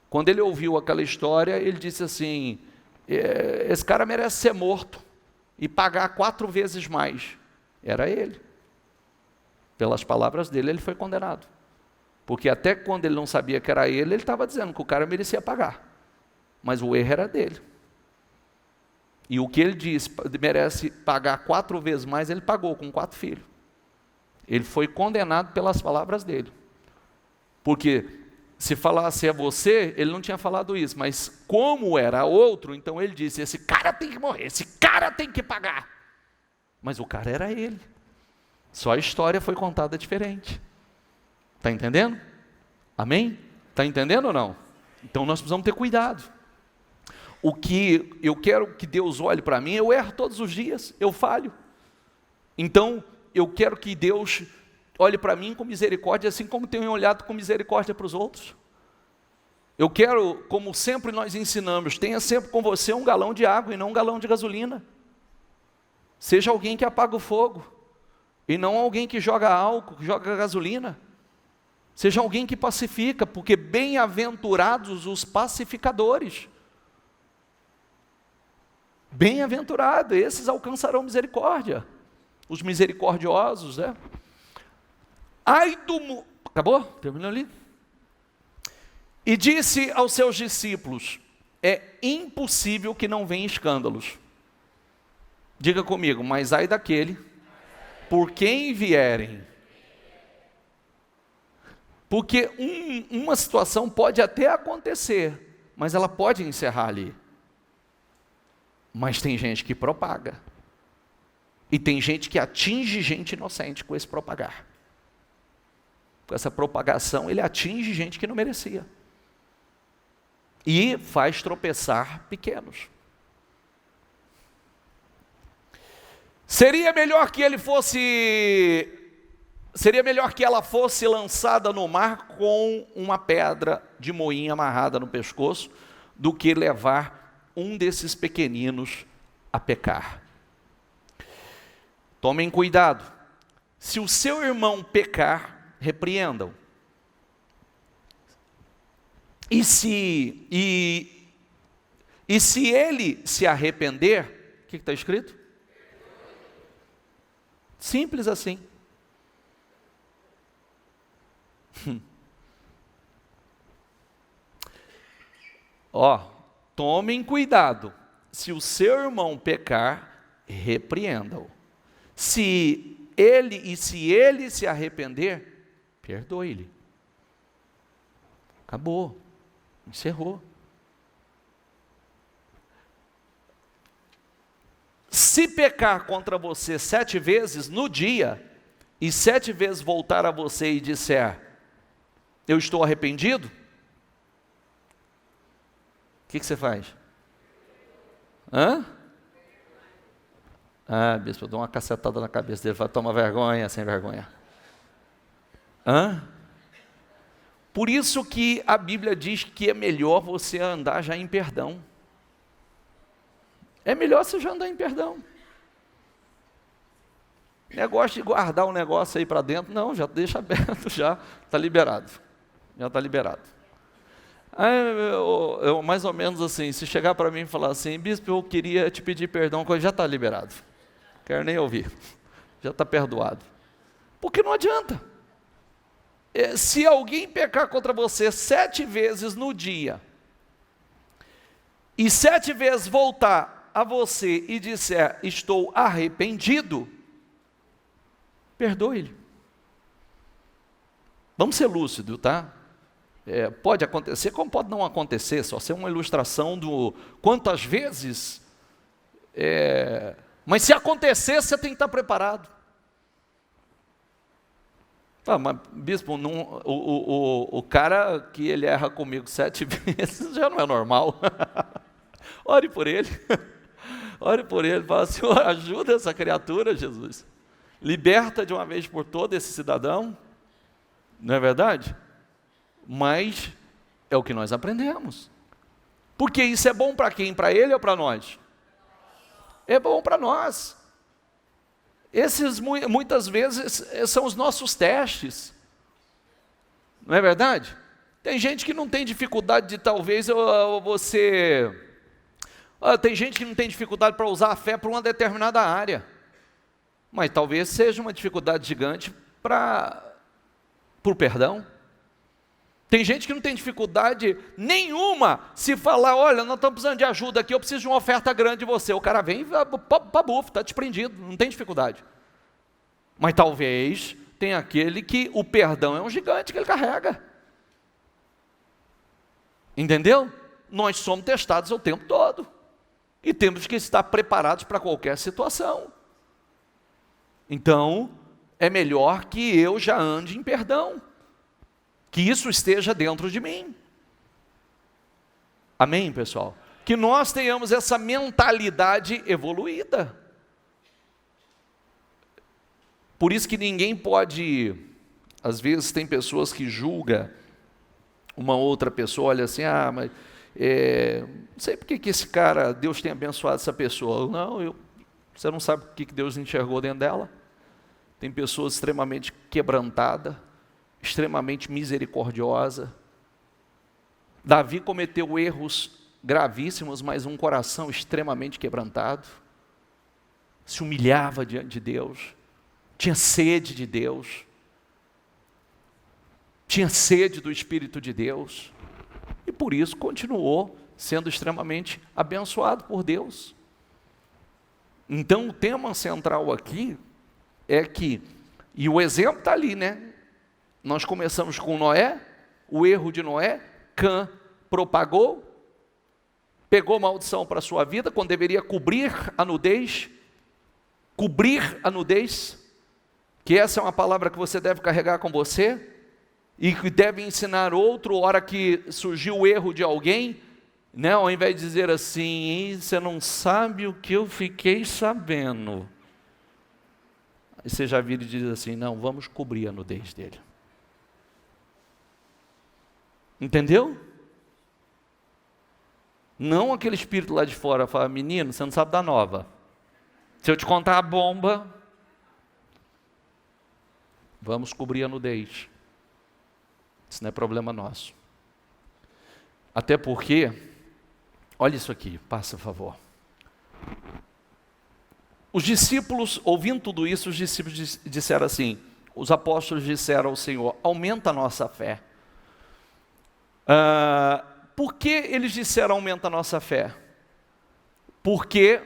Quando ele ouviu aquela história, ele disse assim, esse cara merece ser morto e pagar 4 vezes mais. Era ele. Pelas palavras dele, ele foi condenado. Porque até quando ele não sabia que era ele estava dizendo que o cara merecia pagar. Mas o erro era dele. E o que ele disse, merece pagar 4 vezes mais, ele pagou com 4 filhos. Ele foi condenado pelas palavras dele. Porque se falasse a você, ele não tinha falado isso, mas como era outro, então ele disse, esse cara tem que morrer, esse cara tem que pagar. Mas o cara era ele. Só a história foi contada diferente. Está entendendo? Amém? Está entendendo ou não? Então nós precisamos ter cuidado. O que eu quero que Deus olhe para mim, eu erro todos os dias, eu falho. Então, eu quero que Deus olhe para mim com misericórdia, assim como tenho olhado com misericórdia para os outros. Eu quero, como sempre nós ensinamos, tenha sempre com você um galão de água e não um galão de gasolina. Seja alguém que apaga o fogo, e não alguém que joga álcool, que joga gasolina. Seja alguém que pacifica, porque bem-aventurados os pacificadores. Bem-aventurado, esses alcançarão misericórdia. Os misericordiosos, né? Ai do... Acabou? Terminou ali? E disse aos seus discípulos, é impossível que não venham escândalos. Diga comigo, mas ai daquele, por quem vierem. Porque uma situação pode até acontecer, mas ela pode encerrar ali. Mas tem gente que propaga. E tem gente que atinge gente inocente com esse propagar. Com essa propagação, ele atinge gente que não merecia. E faz tropeçar pequenos. Seria melhor que ela fosse lançada no mar com uma pedra de moinho amarrada no pescoço, do que levar um desses pequeninos a pecar. Tomem cuidado. Se o seu irmão pecar, repreendam. E se ele se arrepender, o que está escrito? Simples assim. Tomem cuidado. Se o seu irmão pecar, repreenda-o. Se ele se arrepender, perdoe-lhe. Acabou. Encerrou. Se pecar contra você 7 vezes no dia, e 7 vezes voltar a você e disser, eu estou arrependido, o que você faz? Bispo, eu dou uma cacetada na cabeça dele, fala, toma vergonha, sem vergonha. Por isso que a Bíblia diz que é melhor você andar já em perdão. É melhor você já andar em perdão. Negócio de guardar um negócio aí para dentro, não, já deixa aberto, já está liberado. Já está liberado. Eu, mais ou menos assim, se chegar para mim e falar assim, bispo, eu queria te pedir perdão, já está liberado. Quero nem ouvir. Já está perdoado. Porque não adianta. Se alguém pecar contra você 7 vezes no dia, e 7 vezes voltar a você e disser, estou arrependido, perdoe-lhe. Vamos ser lúcidos, tá? Pode acontecer, como pode não acontecer, só ser uma ilustração do quantas vezes, mas se acontecer, você tem que estar preparado. Mas bispo, o cara que ele erra comigo 7 vezes já não é normal. Ore por ele. Ore por ele, fala, Senhor, ajuda essa criatura, Jesus. Liberta de uma vez por todas esse cidadão. Não é verdade? Mas é o que nós aprendemos. Porque isso é bom para quem? Para ele ou para nós? É bom para nós. Esses muitas vezes são os nossos testes. Não é verdade? Tem gente que não tem dificuldade de talvez tem gente que não tem dificuldade para usar a fé para uma determinada área. Mas talvez seja uma dificuldade gigante por perdão. Tem gente que não tem dificuldade nenhuma se falar, olha, nós estamos precisando de ajuda aqui, eu preciso de uma oferta grande de você. O cara vem para bufo, está desprendido, não tem dificuldade. Mas talvez tenha aquele que o perdão é um gigante que ele carrega. Entendeu? Nós somos testados o tempo todo. E temos que estar preparados para qualquer situação. Então, é melhor que eu já ande em perdão. Que isso esteja dentro de mim. Amém, pessoal? Que nós tenhamos essa mentalidade evoluída. Por isso que ninguém pode, às vezes tem pessoas que julgam uma outra pessoa, olha assim, mas não sei porque que esse cara, Deus tem abençoado essa pessoa. Não, você não sabe o que Deus enxergou dentro dela. Tem pessoas extremamente quebrantadas, extremamente misericordiosa. Davi cometeu erros gravíssimos, mas um coração extremamente quebrantado. Se humilhava diante de Deus. Tinha sede de Deus. Tinha sede do Espírito de Deus. E por isso continuou sendo extremamente abençoado por Deus. Então o tema central aqui é que, e o exemplo está ali, né? Nós começamos com Noé, o erro de Noé, Cã propagou, pegou maldição para a sua vida, quando deveria cobrir a nudez, que essa é uma palavra que você deve carregar com você, e que deve ensinar outro, hora que surgiu o erro de alguém, né? Ao invés de dizer assim, você não sabe o que eu fiquei sabendo. Aí você já vira e diz assim, não, vamos cobrir a nudez dele. Entendeu? Não aquele espírito lá de fora fala, menino, você não sabe da nova. Se eu te contar a bomba, vamos cobrir a nudez. Isso não é problema nosso. Até porque, olha isso aqui, passa, por favor. Os discípulos, ouvindo tudo isso, os discípulos disseram assim, os apóstolos disseram ao Senhor, aumenta a nossa fé. Por que eles disseram aumenta a nossa fé? Porque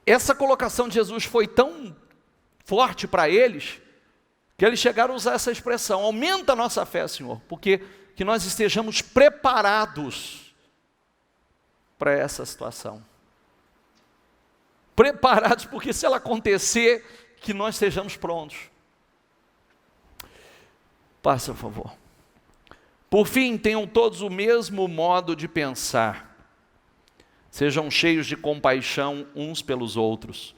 essa colocação de Jesus foi tão forte para eles, que eles chegaram a usar essa expressão, aumenta a nossa fé, Senhor, porque que nós estejamos preparados para essa situação. Preparados, porque se ela acontecer, que nós estejamos prontos. Passa, por favor. Por fim, tenham todos o mesmo modo de pensar. Sejam cheios de compaixão uns pelos outros.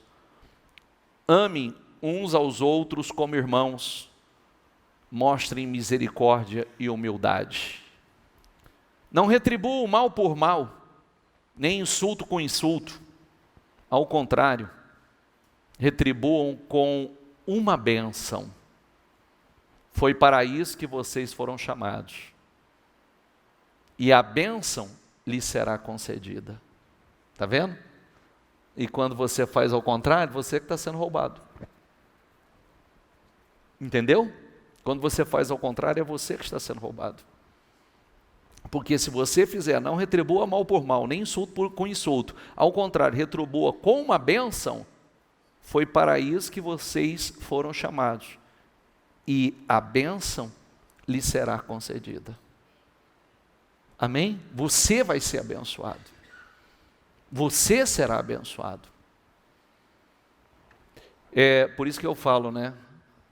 Amem uns aos outros como irmãos. Mostrem misericórdia e humildade. Não retribuam mal por mal, nem insulto com insulto. Ao contrário, retribuam com uma bênção. Foi para isso que vocês foram chamados. E a bênção lhe será concedida. Está vendo? E quando você faz ao contrário, você que está sendo roubado. Entendeu? Quando você faz ao contrário, é você que está sendo roubado. Porque se você fizer, não retribua mal por mal, nem insulto com insulto. Ao contrário, retribua com uma bênção. Foi para isso que vocês foram chamados. E a bênção lhe será concedida. Amém? Você vai ser abençoado. Você será abençoado. É por isso que eu falo, né?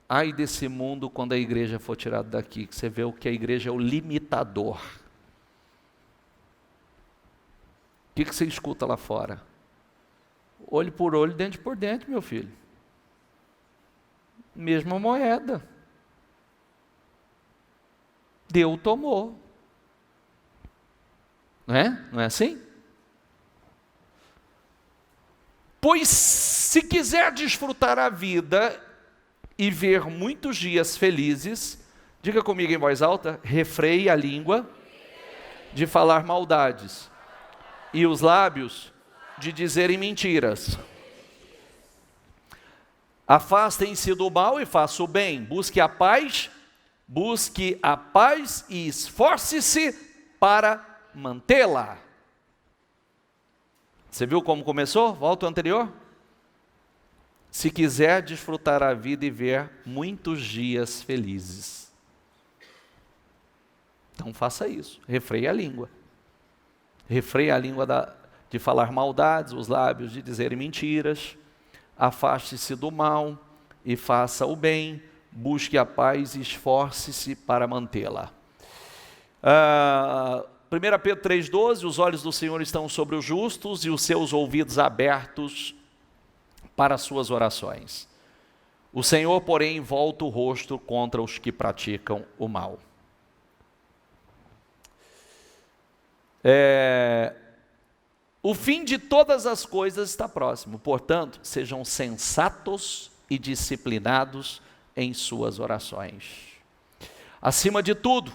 Ai desse mundo quando a igreja for tirada daqui, que você vê o que a igreja é o limitador. O que você escuta lá fora? Olho por olho, dente por dente, meu filho. Mesma moeda. Deu, tomou. Não é? Não é assim? Pois se quiser desfrutar a vida e ver muitos dias felizes, diga comigo em voz alta, refreie a língua de falar maldades e os lábios de dizerem mentiras. Afastem-se do mal e façam o bem. Busque a paz e esforce-se para mantê-la. Você viu como começou? Volta ao anterior. Se quiser desfrutar a vida e ver muitos dias felizes, então faça isso. Refreie a língua. Refreie a língua de falar maldades, os lábios de dizerem mentiras. Afaste-se do mal e faça o bem. Busque a paz e esforce-se para mantê-la. 1 Pedro 3,12, os olhos do Senhor estão sobre os justos e os seus ouvidos abertos para as suas orações. O Senhor, porém, volta o rosto contra os que praticam o mal. O fim de todas as coisas está próximo, portanto, sejam sensatos e disciplinados em suas orações. Acima de tudo,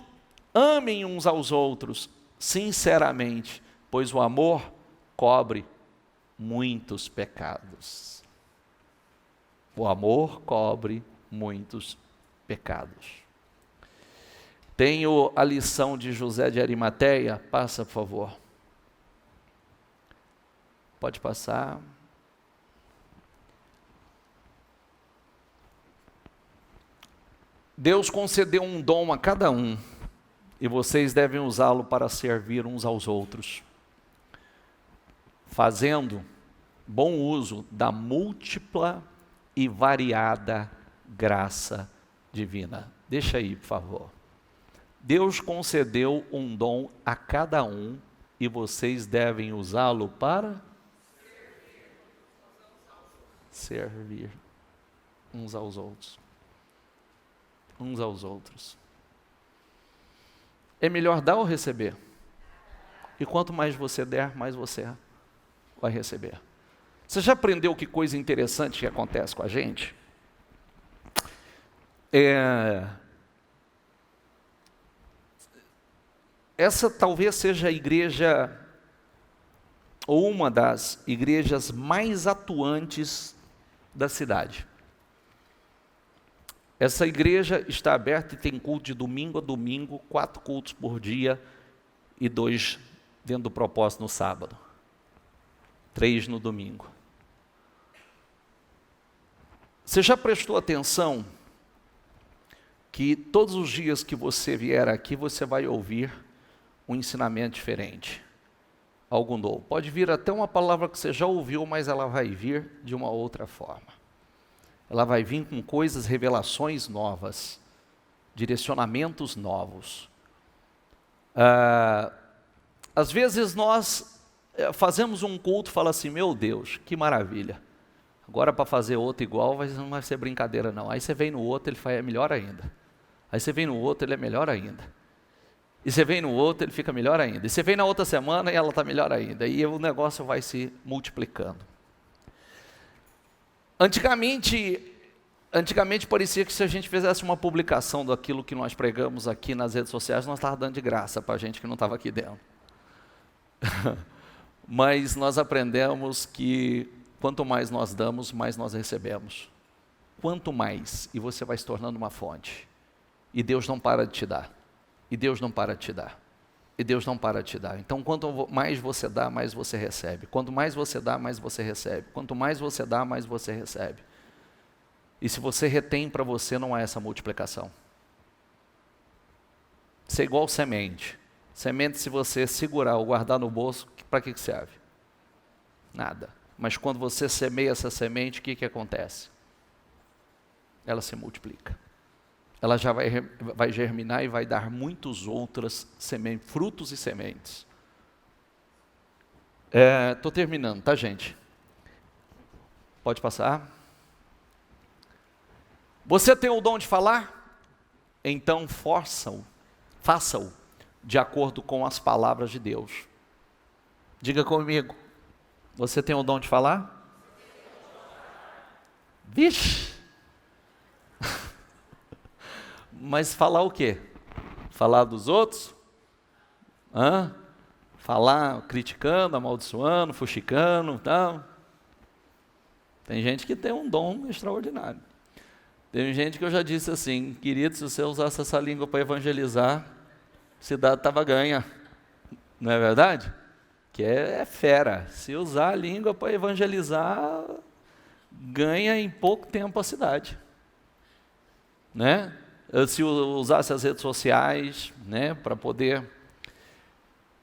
amem uns aos outros sinceramente, pois o amor cobre muitos pecados. O amor cobre muitos pecados. Tenho a lição de José de Arimateia, passa por favor. Pode passar. Deus concedeu um dom a cada um, e vocês devem usá-lo para servir uns aos outros, fazendo bom uso da múltipla e variada graça divina. Deixa aí, por favor. Deus concedeu um dom a cada um, e vocês devem usá-lo para servir uns aos outros. Uns aos outros. É melhor dar ou receber? E quanto mais você der, mais você vai receber. Você já aprendeu que coisa interessante que acontece com a gente? Essa talvez seja a igreja, ou uma das igrejas mais atuantes da cidade. Essa igreja está aberta e tem culto de domingo a domingo, 4 cultos por dia e 2 dentro do propósito no sábado, 3 no domingo. Você já prestou atenção que todos os dias que você vier aqui, você vai ouvir um ensinamento diferente, algo novo. Pode vir até uma palavra que você já ouviu, mas ela vai vir de uma outra forma. Ela vai vir com coisas, revelações novas, direcionamentos novos. Às vezes nós fazemos um culto e falamos assim, meu Deus, que maravilha. Agora para fazer outro igual não vai ser brincadeira não. Aí você vem no outro, ele é melhor ainda. Aí você vem no outro, ele é melhor ainda. E você vem no outro, ele fica melhor ainda. E você vem na outra semana e ela está melhor ainda. E o negócio vai se multiplicando. Antigamente parecia que se a gente fizesse uma publicação daquilo que nós pregamos aqui nas redes sociais, nós estávamos dando de graça para a gente que não estava aqui dentro. Mas nós aprendemos que quanto mais nós damos, mais nós recebemos. Quanto mais, e você vai se tornando uma fonte. E Deus não para de te dar. E Deus não para de te dar. E Deus não para de te dar. Então, quanto mais você dá, mais você recebe. Quanto mais você dá, mais você recebe. Quanto mais você dá, mais você recebe. E se você retém para você, não há essa multiplicação. Isso é igual semente. Semente, se você segurar ou guardar no bolso, para que serve? Nada. Mas quando você semeia essa semente, o que acontece? Ela se multiplica. Ela já vai germinar e vai dar muitos outros sementes, frutos e sementes. Estou terminando, tá, gente? Pode passar. Você tem o dom de falar? Então faça-o de acordo com as palavras de Deus. Diga comigo, você tem o dom de falar? Vixe! Mas falar o quê? Falar dos outros? Hã? Falar criticando, amaldiçoando, fuxicando, tal. Tem gente que tem um dom extraordinário. Tem gente que eu já disse assim, querido, se você usasse essa língua para evangelizar, a cidade estava ganha. Não é verdade? Que é fera. Se usar a língua para evangelizar, ganha em pouco tempo a cidade. Né? Se usasse as redes sociais, né, para poder...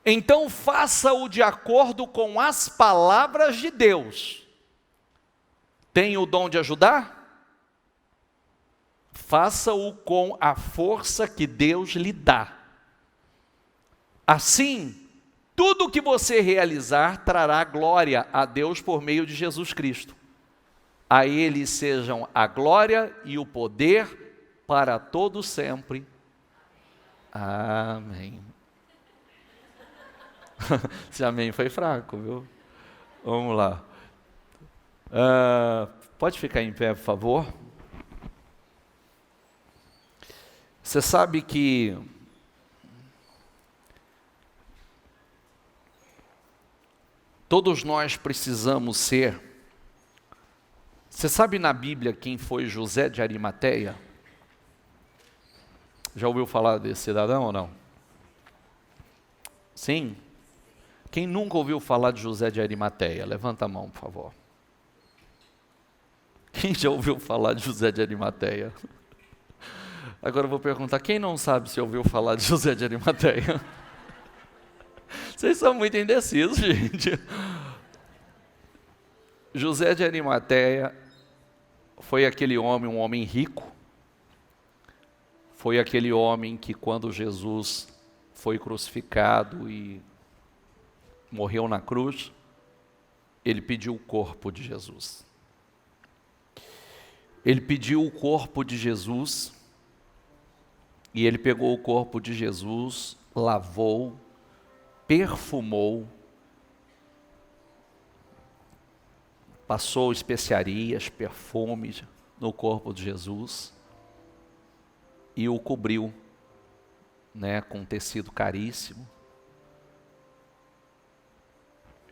Então faça-o de acordo com as palavras de Deus. Tem o dom de ajudar? Faça-o com a força que Deus lhe dá. Assim, tudo que você realizar trará glória a Deus por meio de Jesus Cristo. A Ele sejam a glória e o poder para todos sempre. Amém. Esse amém foi fraco, viu? Vamos lá. Pode ficar em pé, por favor? Você sabe que todos nós precisamos ser... Você sabe na Bíblia quem foi José de Arimateia? Já ouviu falar desse cidadão ou não? Sim? Quem nunca ouviu falar de José de Arimateia? Levanta a mão, por favor. Quem já ouviu falar de José de Arimateia? Agora eu vou perguntar, quem não sabe se ouviu falar de José de Arimateia? Vocês são muito indecisos, gente. José de Arimateia foi aquele homem, um homem rico. Foi aquele homem que quando Jesus foi crucificado e morreu na cruz, ele pediu o corpo de Jesus. Ele pediu o corpo de Jesus e ele pegou o corpo de Jesus, lavou, perfumou, passou especiarias, perfumes no corpo de Jesus e o cobriu, né, com um tecido caríssimo.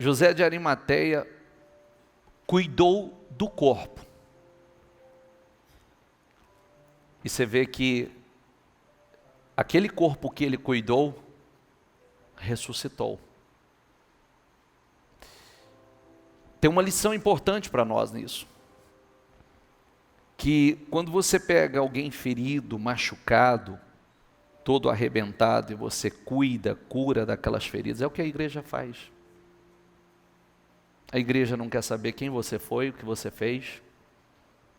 José de Arimateia cuidou do corpo. E você vê que aquele corpo que ele cuidou, ressuscitou. Tem uma lição importante para nós nisso. Que quando você pega alguém ferido, machucado, todo arrebentado, e você cuida, cura daquelas feridas, é o que a igreja faz. A igreja não quer saber quem você foi, o que você fez,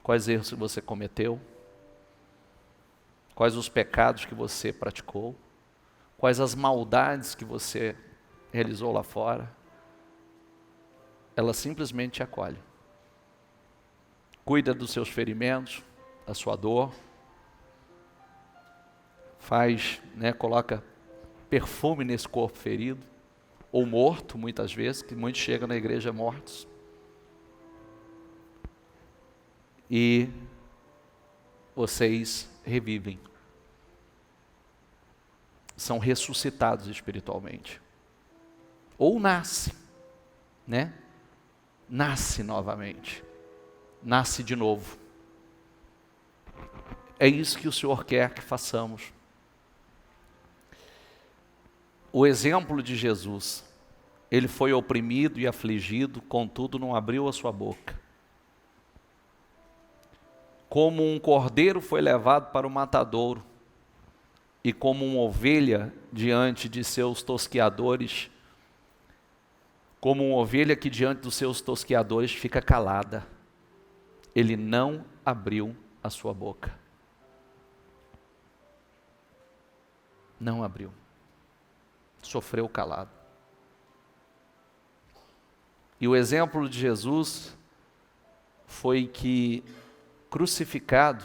quais erros você cometeu, quais os pecados que você praticou, quais as maldades que você realizou lá fora. Ela simplesmente te acolhe. Cuida dos seus ferimentos, da sua dor. Faz, né, coloca perfume nesse corpo ferido, ou morto muitas vezes, que muitos chegam na igreja mortos. E vocês revivem. São ressuscitados espiritualmente. Ou nasce, né? Nasce novamente. Nasce de novo. É isso que o Senhor quer que façamos. O exemplo de Jesus, ele foi oprimido e afligido, contudo não abriu a sua boca. Como um cordeiro foi levado para o matadouro, e como uma ovelha diante de seus tosqueadores, como uma ovelha que diante dos seus tosqueadores fica calada, ele não abriu a sua boca. Não abriu. Sofreu calado. E o exemplo de Jesus foi que, crucificado,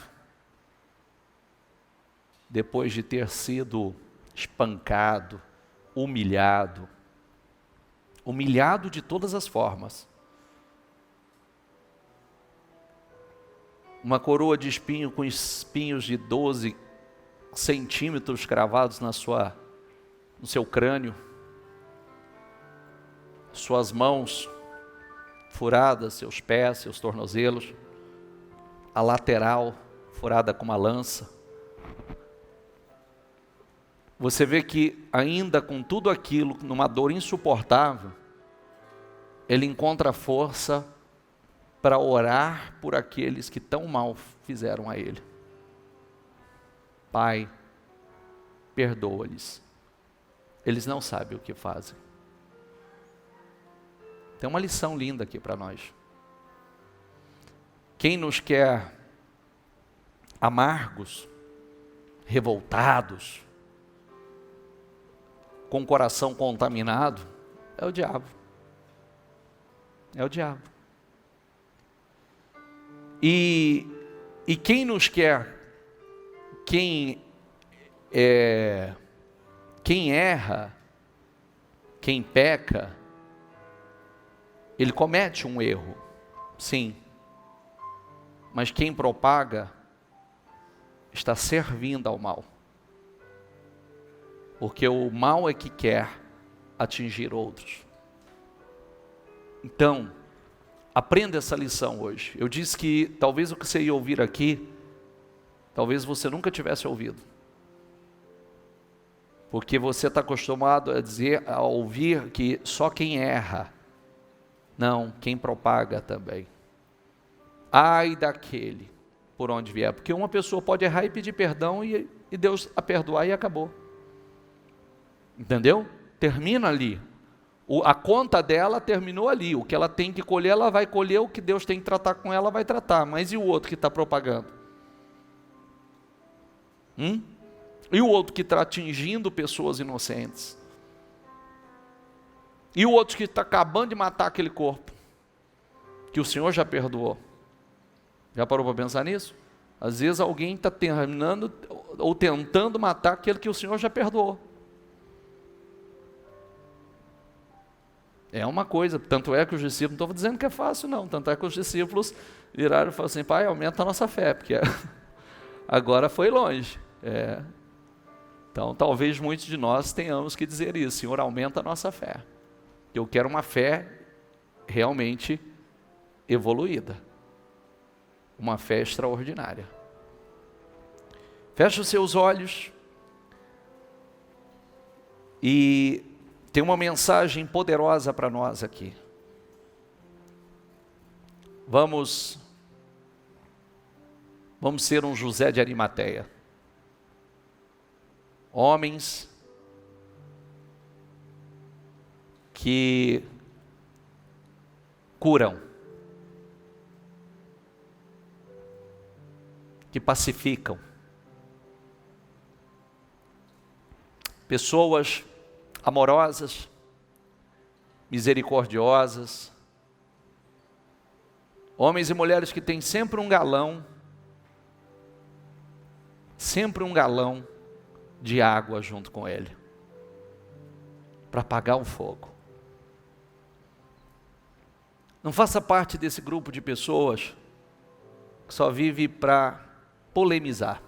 depois de ter sido espancado, humilhado, humilhado de todas as formas. Uma coroa de espinho com espinhos de 12 centímetros cravados no seu crânio. Suas mãos furadas, seus pés, seus tornozelos. A lateral furada com uma lança. Você vê que ainda com tudo aquilo, numa dor insuportável, ele encontra força para orar por aqueles que tão mal fizeram a ele. Pai, perdoa-lhes. Eles não sabem o que fazem. Tem uma lição linda aqui para nós. Quem nos quer amargos, revoltados, com o coração contaminado, é o diabo. É o diabo. E quem nos quer, quem erra, quem peca, ele comete um erro, sim. Mas quem propaga está servindo ao mal. Porque o mal é que quer atingir outros. Então, aprenda essa lição hoje. Eu disse que talvez o que você ia ouvir aqui, talvez você nunca tivesse ouvido. Porque você está acostumado a ouvir que só quem erra. Não, quem propaga também. Ai daquele por onde vier. Porque uma pessoa pode errar e pedir perdão e Deus a perdoar e acabou. Entendeu? Termina ali. A conta dela terminou ali. O que ela tem que colher, ela vai colher. O que Deus tem que tratar com ela, vai tratar. Mas e o outro que está propagando? E o outro que está atingindo pessoas inocentes? E o outro que está acabando de matar aquele corpo? Que o Senhor já perdoou. Já parou para pensar nisso? Às vezes alguém está terminando ou tentando matar aquele que o Senhor já perdoou. É uma coisa, tanto é que os discípulos, não estou dizendo que é fácil não, tanto é que os discípulos viraram e falaram assim, pai, aumenta a nossa fé, porque agora foi longe. Então talvez muitos de nós tenhamos que dizer isso, Senhor, aumenta a nossa fé. Eu quero uma fé realmente evoluída, uma fé extraordinária. Feche os seus olhos e tem uma mensagem poderosa para nós aqui. Vamos ser um José de Arimateia. Homens que curam, que pacificam. Pessoas amorosas, misericordiosas, homens e mulheres que têm sempre um galão de água junto com ele, para apagar o fogo. Não faça parte desse grupo de pessoas que só vive para polemizar,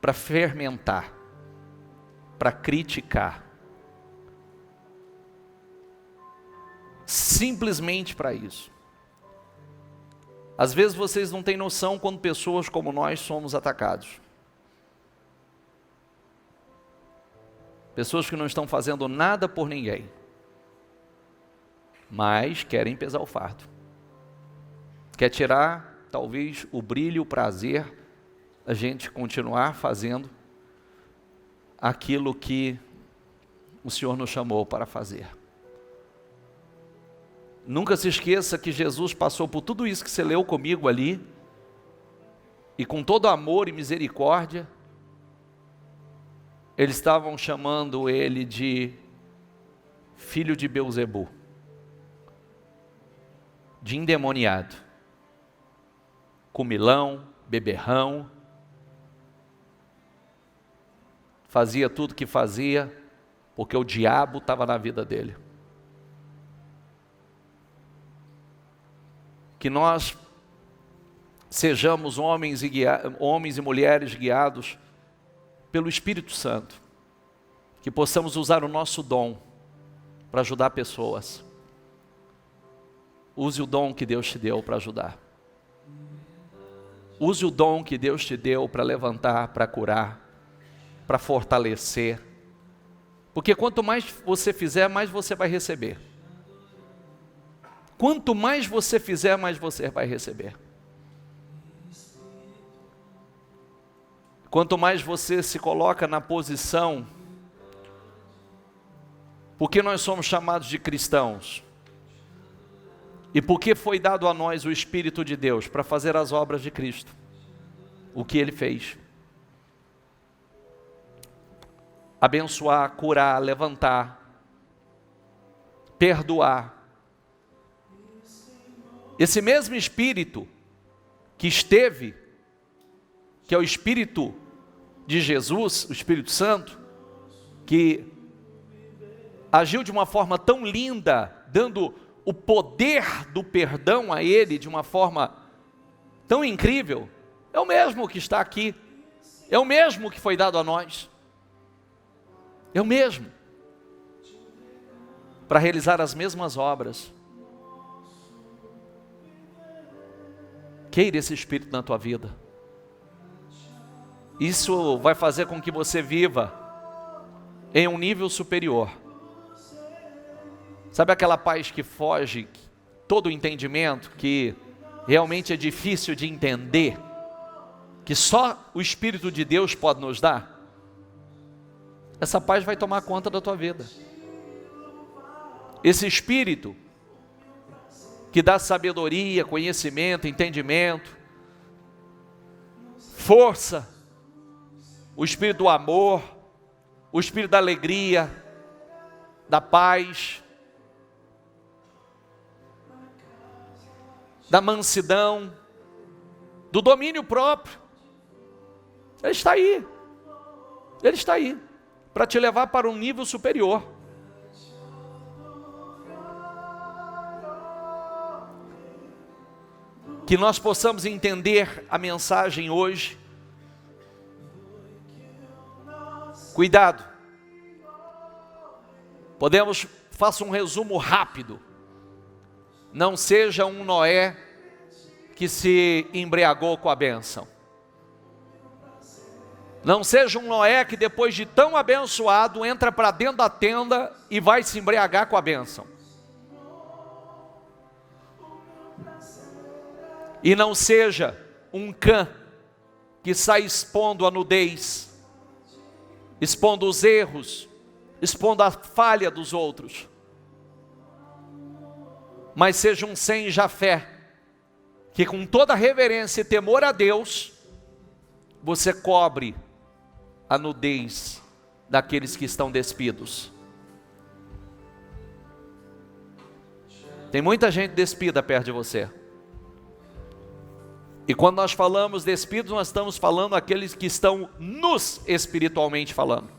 para fermentar, para criticar. Simplesmente para isso. Às vezes vocês não têm noção quando pessoas como nós somos atacados. Pessoas que não estão fazendo nada por ninguém, mas querem pesar o fardo. Quer tirar, talvez, o brilho, o prazer, a gente continuar fazendo aquilo que o Senhor nos chamou para fazer. Nunca se esqueça que Jesus passou por tudo isso que você leu comigo ali, e com todo amor e misericórdia, eles estavam chamando ele de filho de Belzebu, de endemoniado, comilão, beberrão, fazia tudo que fazia, porque o diabo estava na vida dele. que nós sejamos homens e mulheres guiados pelo Espírito Santo, que possamos usar o nosso dom para ajudar pessoas. Use o dom que Deus te deu para ajudar. Use o dom que Deus te deu para levantar, para curar, para fortalecer. Porque quanto mais você fizer, mais você vai receber. Quanto mais você fizer, mais você vai receber. Quanto mais você se coloca na posição, porque nós somos chamados de cristãos, e porque foi dado a nós o Espírito de Deus para fazer as obras de Cristo, o que Ele fez: abençoar, curar, levantar, perdoar. Esse mesmo Espírito que esteve, que é o Espírito de Jesus, o Espírito Santo, que agiu de uma forma tão linda, dando o poder do perdão a Ele de uma forma tão incrível, é o mesmo que está aqui, é o mesmo que foi dado a nós, é o mesmo, para realizar as mesmas obras. Queira esse Espírito na tua vida. Isso vai fazer com que você viva em um nível superior. Sabe aquela paz que foge todo o entendimento, que realmente é difícil de entender, que só o Espírito de Deus pode nos dar? Essa paz vai tomar conta da tua vida. Esse Espírito que dá sabedoria, conhecimento, entendimento, força, o Espírito do amor, o Espírito da alegria, da paz, da mansidão, do domínio próprio. Ele está aí. Ele está aí para te levar para um nível superior. Que nós possamos entender a mensagem hoje. Cuidado. Faça um resumo rápido. Não seja um Noé que se embriagou com a bênção. Não seja um Noé que depois de tão abençoado entra para dentro da tenda e vai se embriagar com a bênção. E não seja um Cã que sai expondo a nudez, expondo os erros, expondo a falha dos outros. Mas seja um Sem e Jafé, que com toda reverência e temor a Deus, você cobre a nudez daqueles que estão despidos. Tem muita gente despida perto de você. E quando nós falamos despidos, nós estamos falando aqueles que estão nos espiritualmente falando.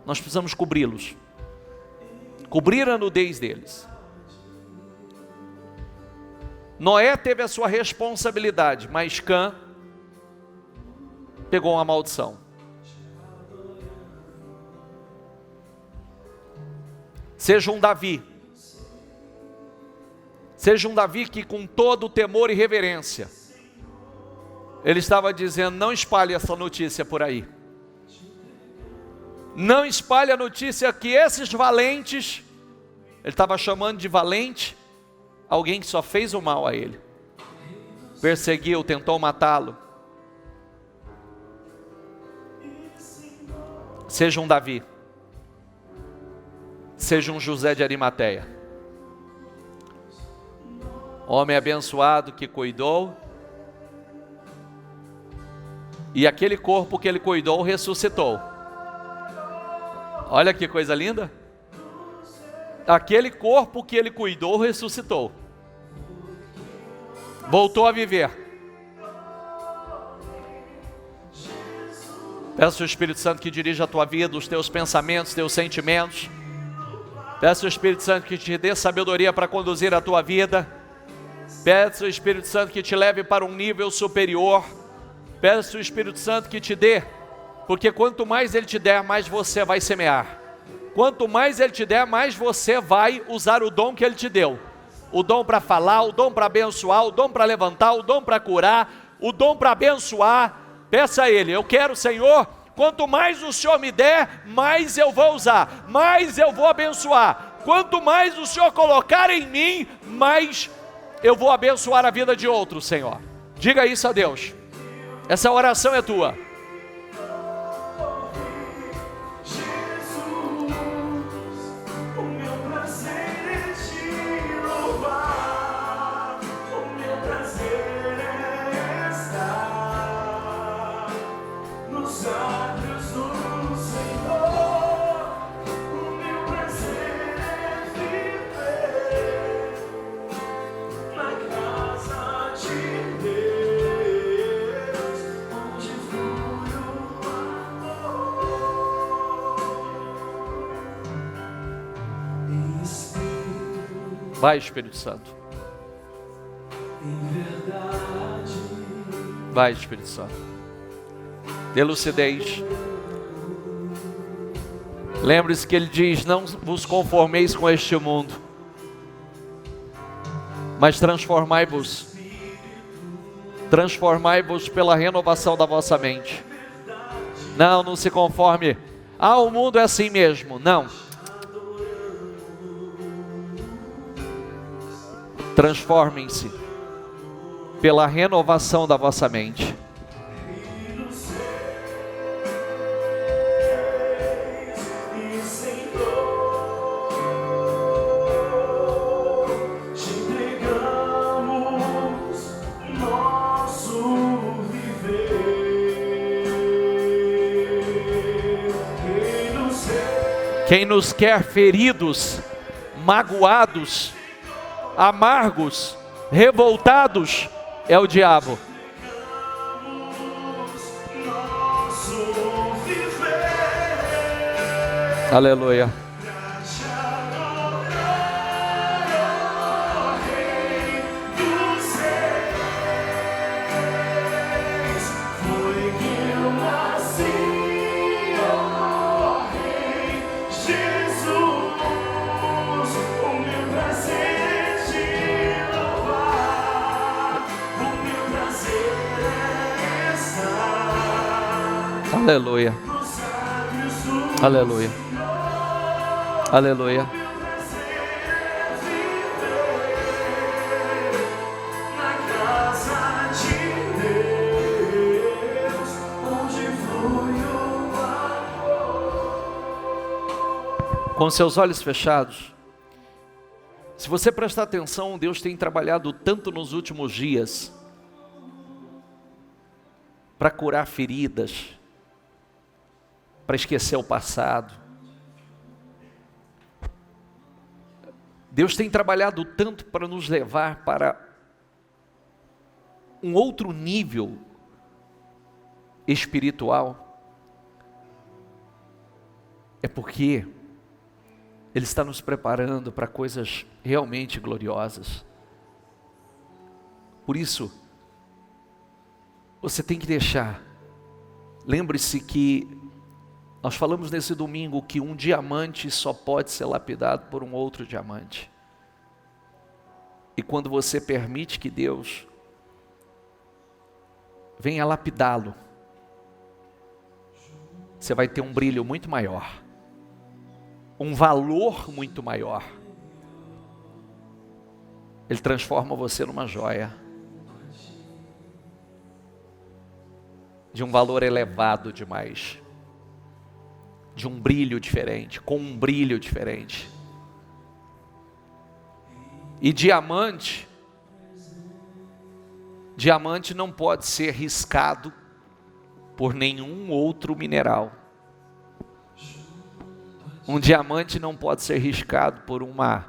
Nós precisamos cobri-los. Cobrir a nudez deles. Noé teve a sua responsabilidade, mas Cã pegou uma maldição. Seja um Davi. Seja um Davi que com todo o temor e reverência, ele estava dizendo: não espalhe essa notícia por aí. Não espalhe a notícia que esses valentes, ele estava chamando de valente alguém que só fez o mal a ele. Perseguiu, tentou matá-lo. Seja um Davi. Seja um José de Arimateia. Homem abençoado que cuidou, e aquele corpo que ele cuidou ressuscitou. Olha que coisa linda. Aquele corpo que ele cuidou ressuscitou, voltou a viver. Peço ao Espírito Santo que dirija a tua vida, os teus pensamentos, teus sentimentos. Peço ao Espírito Santo que te dê sabedoria para conduzir a tua vida. Peço ao Espírito Santo que te leve para um nível superior. Peço ao Espírito Santo que te dê, porque quanto mais Ele te der, mais você vai semear. Quanto mais Ele te der, mais você vai usar o dom que Ele te deu. O dom para falar, o dom para abençoar, o dom para levantar, o dom para curar, o dom para abençoar. Peça a Ele, eu quero, Senhor, quanto mais o Senhor me der, mais eu vou usar, mais eu vou abençoar. Quanto mais o Senhor colocar em mim, mais eu vou abençoar a vida de outros, Senhor. Diga isso a Deus. Essa oração é tua. Vai, Espírito Santo. Vai, Espírito Santo. Dê lucidez. Lembre-se que Ele diz: não vos conformeis com este mundo, mas transformai-vos. Transformai-vos pela renovação da vossa mente. Não se conforme. O mundo é assim mesmo. Não. Transformem-se pela renovação da vossa mente. Quem nos quer feridos, magoados, amargos, revoltados, é o diabo. Aleluia. Aleluia. Aleluia. Aleluia. Com seus olhos fechados, se você prestar atenção, Deus tem trabalhado tanto nos últimos dias para curar feridas, para esquecer o passado. Deus tem trabalhado tanto para nos levar para um outro nível espiritual. É porque Ele está nos preparando para coisas realmente gloriosas. Por isso, você tem que deixar. Lembre-se que nós falamos nesse domingo que um diamante só pode ser lapidado por um outro diamante. E quando você permite que Deus venha lapidá-lo, você vai ter um brilho muito maior, um valor muito maior. Ele transforma você numa joia, de um valor elevado demais, de um brilho diferente, com um brilho diferente. E diamante não pode ser riscado por nenhum outro mineral. Um diamante não pode ser riscado por uma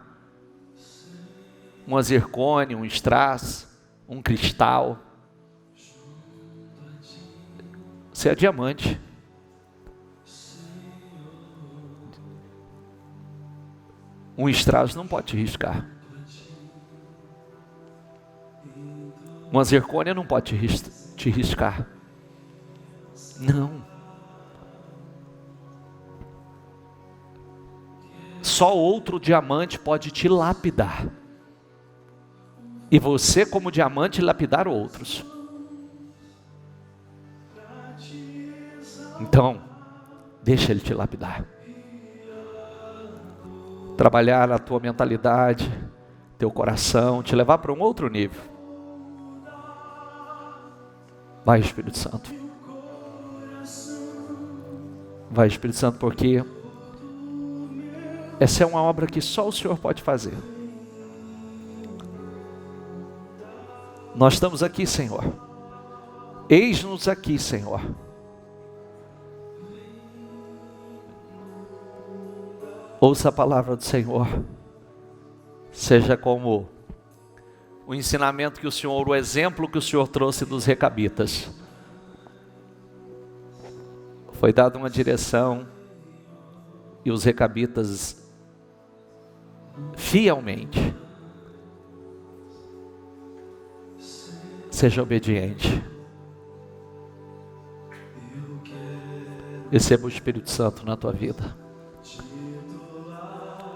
zircônia, um strass, um cristal. Você é diamante. Um estrago não pode te riscar. Uma zircônia não pode te riscar. Não. Só outro diamante pode te lapidar. E você, como diamante, lapidar outros. Então, deixa ele te lapidar. Trabalhar a tua mentalidade, teu coração, te levar para um outro nível. Vai, Espírito Santo. Vai, Espírito Santo, porque essa é uma obra que só o Senhor pode fazer. Nós estamos aqui, Senhor. Eis-nos aqui, Senhor. Ouça a palavra do Senhor. Seja como o ensinamento que o Senhor, o exemplo que o Senhor trouxe dos recabitas. Foi dada uma direção e os recabitas fielmente. Seja obediente. Receba o Espírito Santo na tua vida.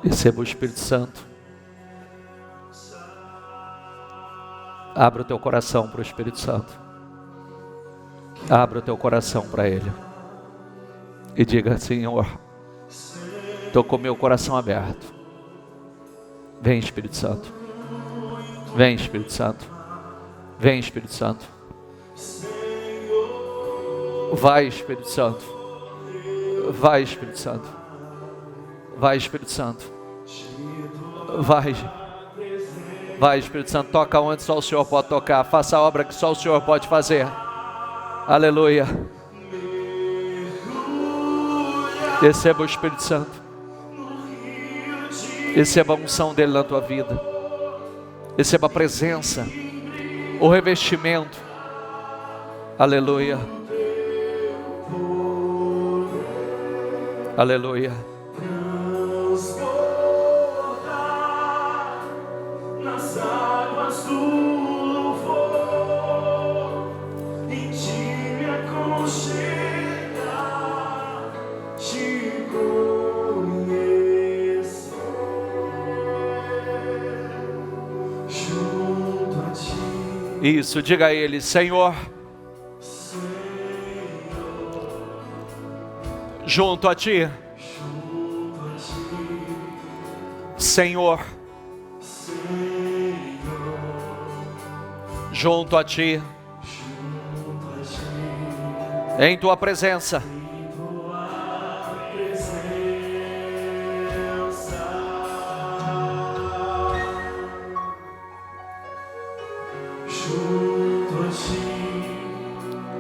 Receba o Espírito Santo. Abra o teu coração para o Espírito Santo. Abra o teu coração para Ele. E diga: Senhor, estou com meu coração aberto. Vem, Espírito Santo. Vem, Espírito Santo. Vem, Espírito Santo. Vai, Espírito Santo. Vai, Espírito Santo. Vai, Espírito Santo. Vai. Vai, Espírito Santo. Toca onde só o Senhor pode tocar. Faça a obra que só o Senhor pode fazer. Aleluia. Receba o Espírito Santo. Receba a unção dele na tua vida. Receba a presença, o revestimento. Aleluia. Aleluia. Nas águas do louvor, em ti me aconchega, te conheço, junto a ti. Isso, diga a Ele: Senhor, junto a ti, Senhor, junto a ti, em tua presença,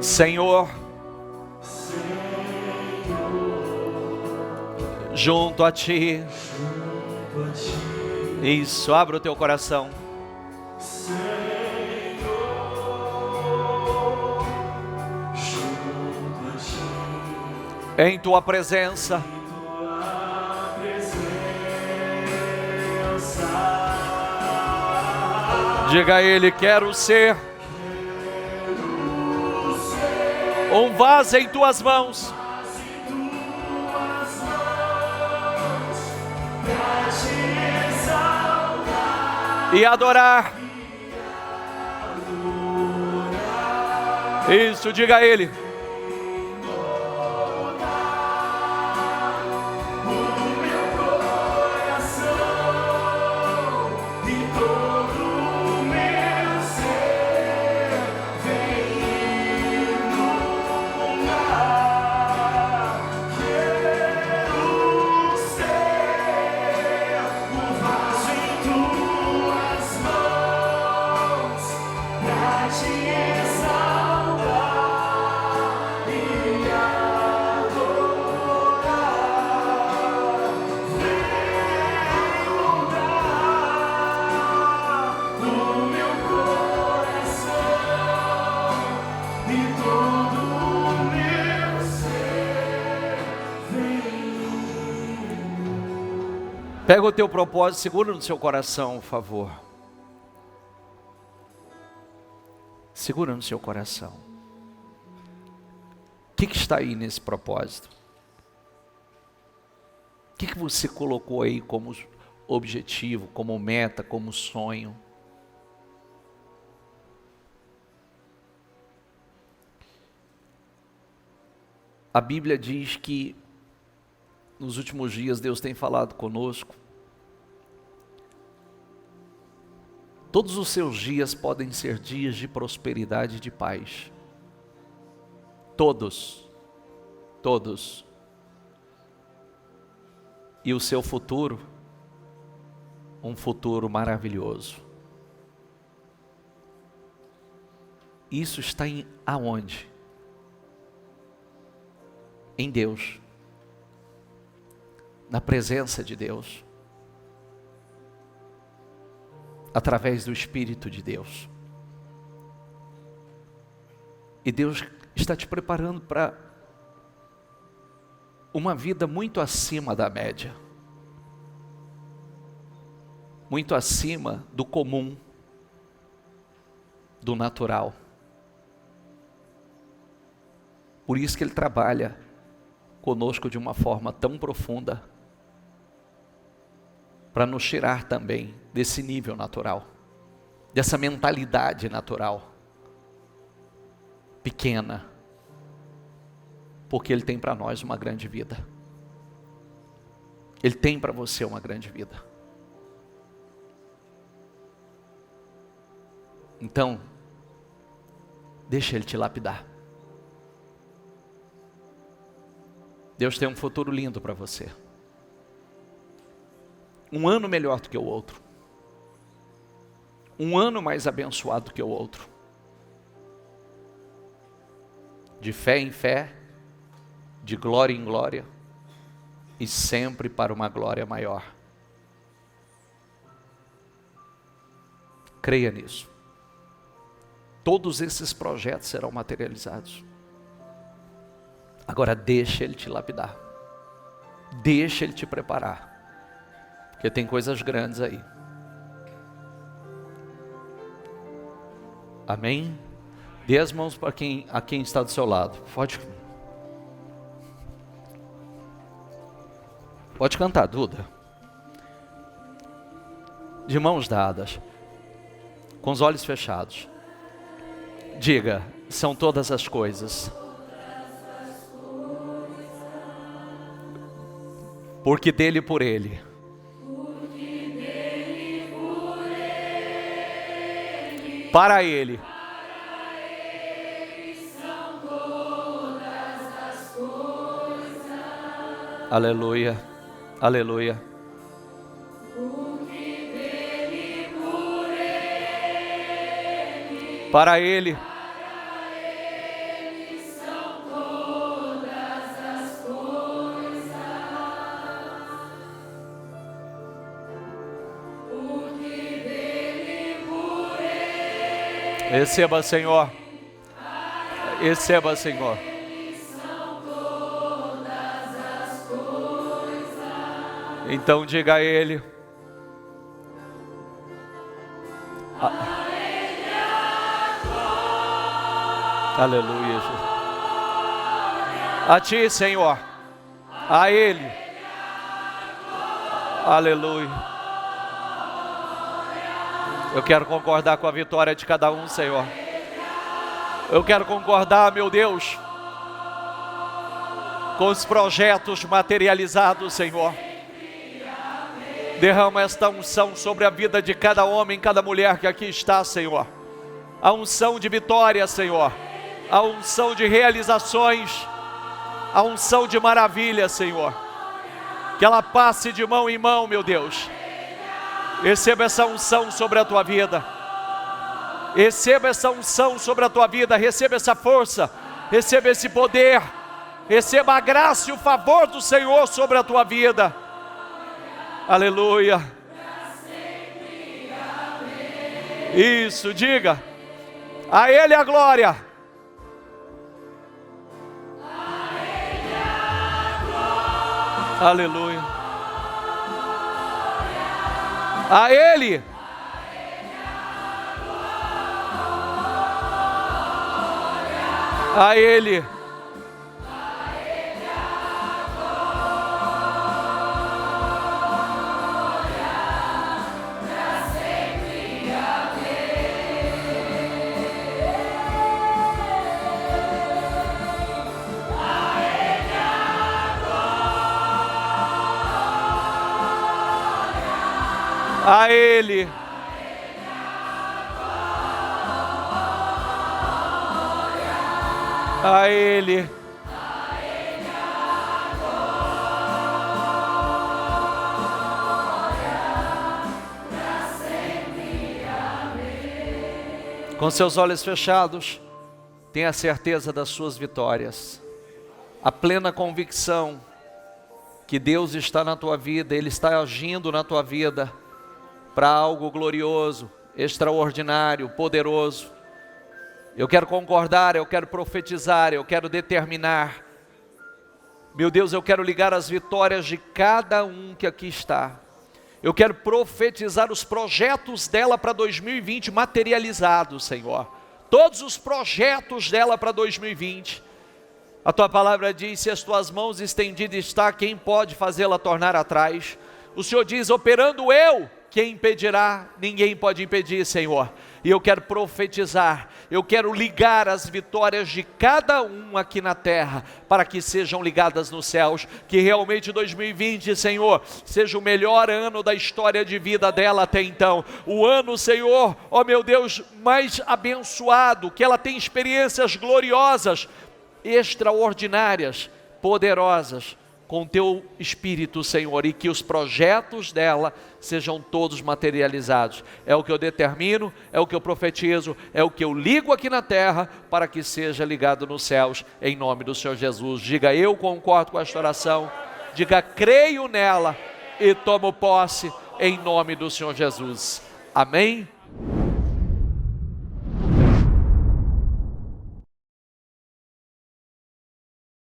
Senhor, junto a ti. Isso, abra o teu coração. Em tua presença, diga a Ele: quero ser um vaso em tuas mãos, e adorar. Isso, diga a Ele: Pega o teu propósito, segura no seu coração, por favor. Segura no seu coração. O que está aí nesse propósito? O que você colocou aí como objetivo, como meta, como sonho? A Bíblia diz que nos últimos dias Deus tem falado conosco. Todos os seus dias podem ser dias de prosperidade e de paz. Todos. Todos. E o seu futuro, um futuro maravilhoso. Isso está em aonde? Em Deus. Na presença de Deus. Através do Espírito de Deus. E Deus está te preparando para uma vida muito acima da média. Muito acima do comum, do natural. Por isso que Ele trabalha conosco de uma forma tão profunda, para nos tirar também desse nível natural, dessa mentalidade natural, pequena, porque Ele tem para nós uma grande vida. Ele tem para você uma grande vida. Então, deixa Ele te lapidar. Deus tem um futuro lindo para você. Um ano melhor do que o outro. Um ano mais abençoado que o outro. De fé em fé, de glória em glória, e sempre para uma glória maior. Creia nisso. Todos esses projetos serão materializados. Agora deixa Ele te lapidar. Deixa Ele te preparar. Porque tem coisas grandes aí. Amém? Dê as mãos para a quem está do seu lado. Pode cantar, Duda. De mãos dadas. Com os olhos fechados. Diga, são todas as coisas. Porque dele e por ele. Para ele. São todas as coisas. Aleluia. Aleluia. Porque dele e por ele. Para ele. São todas as coisas. Porque dele e por ele. Receba, Senhor. Receba, Senhor. São todas as coisas. Então diga a Ele. Aleluia, Jesus. A Ti, Senhor. A Ele. Aleluia. Eu quero concordar com a vitória de cada um, Senhor. Eu quero concordar, meu Deus, com os projetos materializados, Senhor. Derrama esta unção sobre a vida de cada homem, cada mulher que aqui está, Senhor. A unção de vitória, Senhor. A unção de realizações. A unção de maravilha, Senhor. Que ela passe de mão em mão, meu Deus. Receba essa unção sobre a tua vida. Receba essa unção sobre a tua vida. Receba essa força. Receba esse poder. Receba a graça e o favor do Senhor sobre a tua vida. Aleluia. Isso, diga. A Ele a glória. Aleluia. A Ele. A Ele. A Ele. A Ele. Com seus olhos fechados, tenha certeza das suas vitórias, a plena convicção que Deus está na tua vida, Ele está agindo na tua vida para algo glorioso, extraordinário, poderoso. Eu quero concordar, eu quero profetizar, eu quero determinar. Meu Deus, eu quero ligar as vitórias de cada um que aqui está. Eu quero profetizar os projetos dela para 2020 materializados, Senhor. Todos os projetos dela para 2020. A tua palavra diz: se as tuas mãos estendidas está, quem pode fazê-la tornar atrás? O Senhor diz: operando eu, quem impedirá? Ninguém pode impedir, Senhor. E eu quero profetizar, eu quero ligar as vitórias de cada um aqui na terra, para que sejam ligadas nos céus, que realmente 2020, Senhor, seja o melhor ano da história de vida dela até então, o ano, Senhor, ó meu Deus, mais abençoado, que ela tenha experiências gloriosas, extraordinárias, poderosas, com teu Espírito, Senhor, e que os projetos dela sejam todos materializados. É o que eu determino, é o que eu profetizo, é o que eu ligo aqui na terra, para que seja ligado nos céus, em nome do Senhor Jesus. Diga: eu concordo com esta oração, diga: creio nela e tomo posse, em nome do Senhor Jesus. Amém?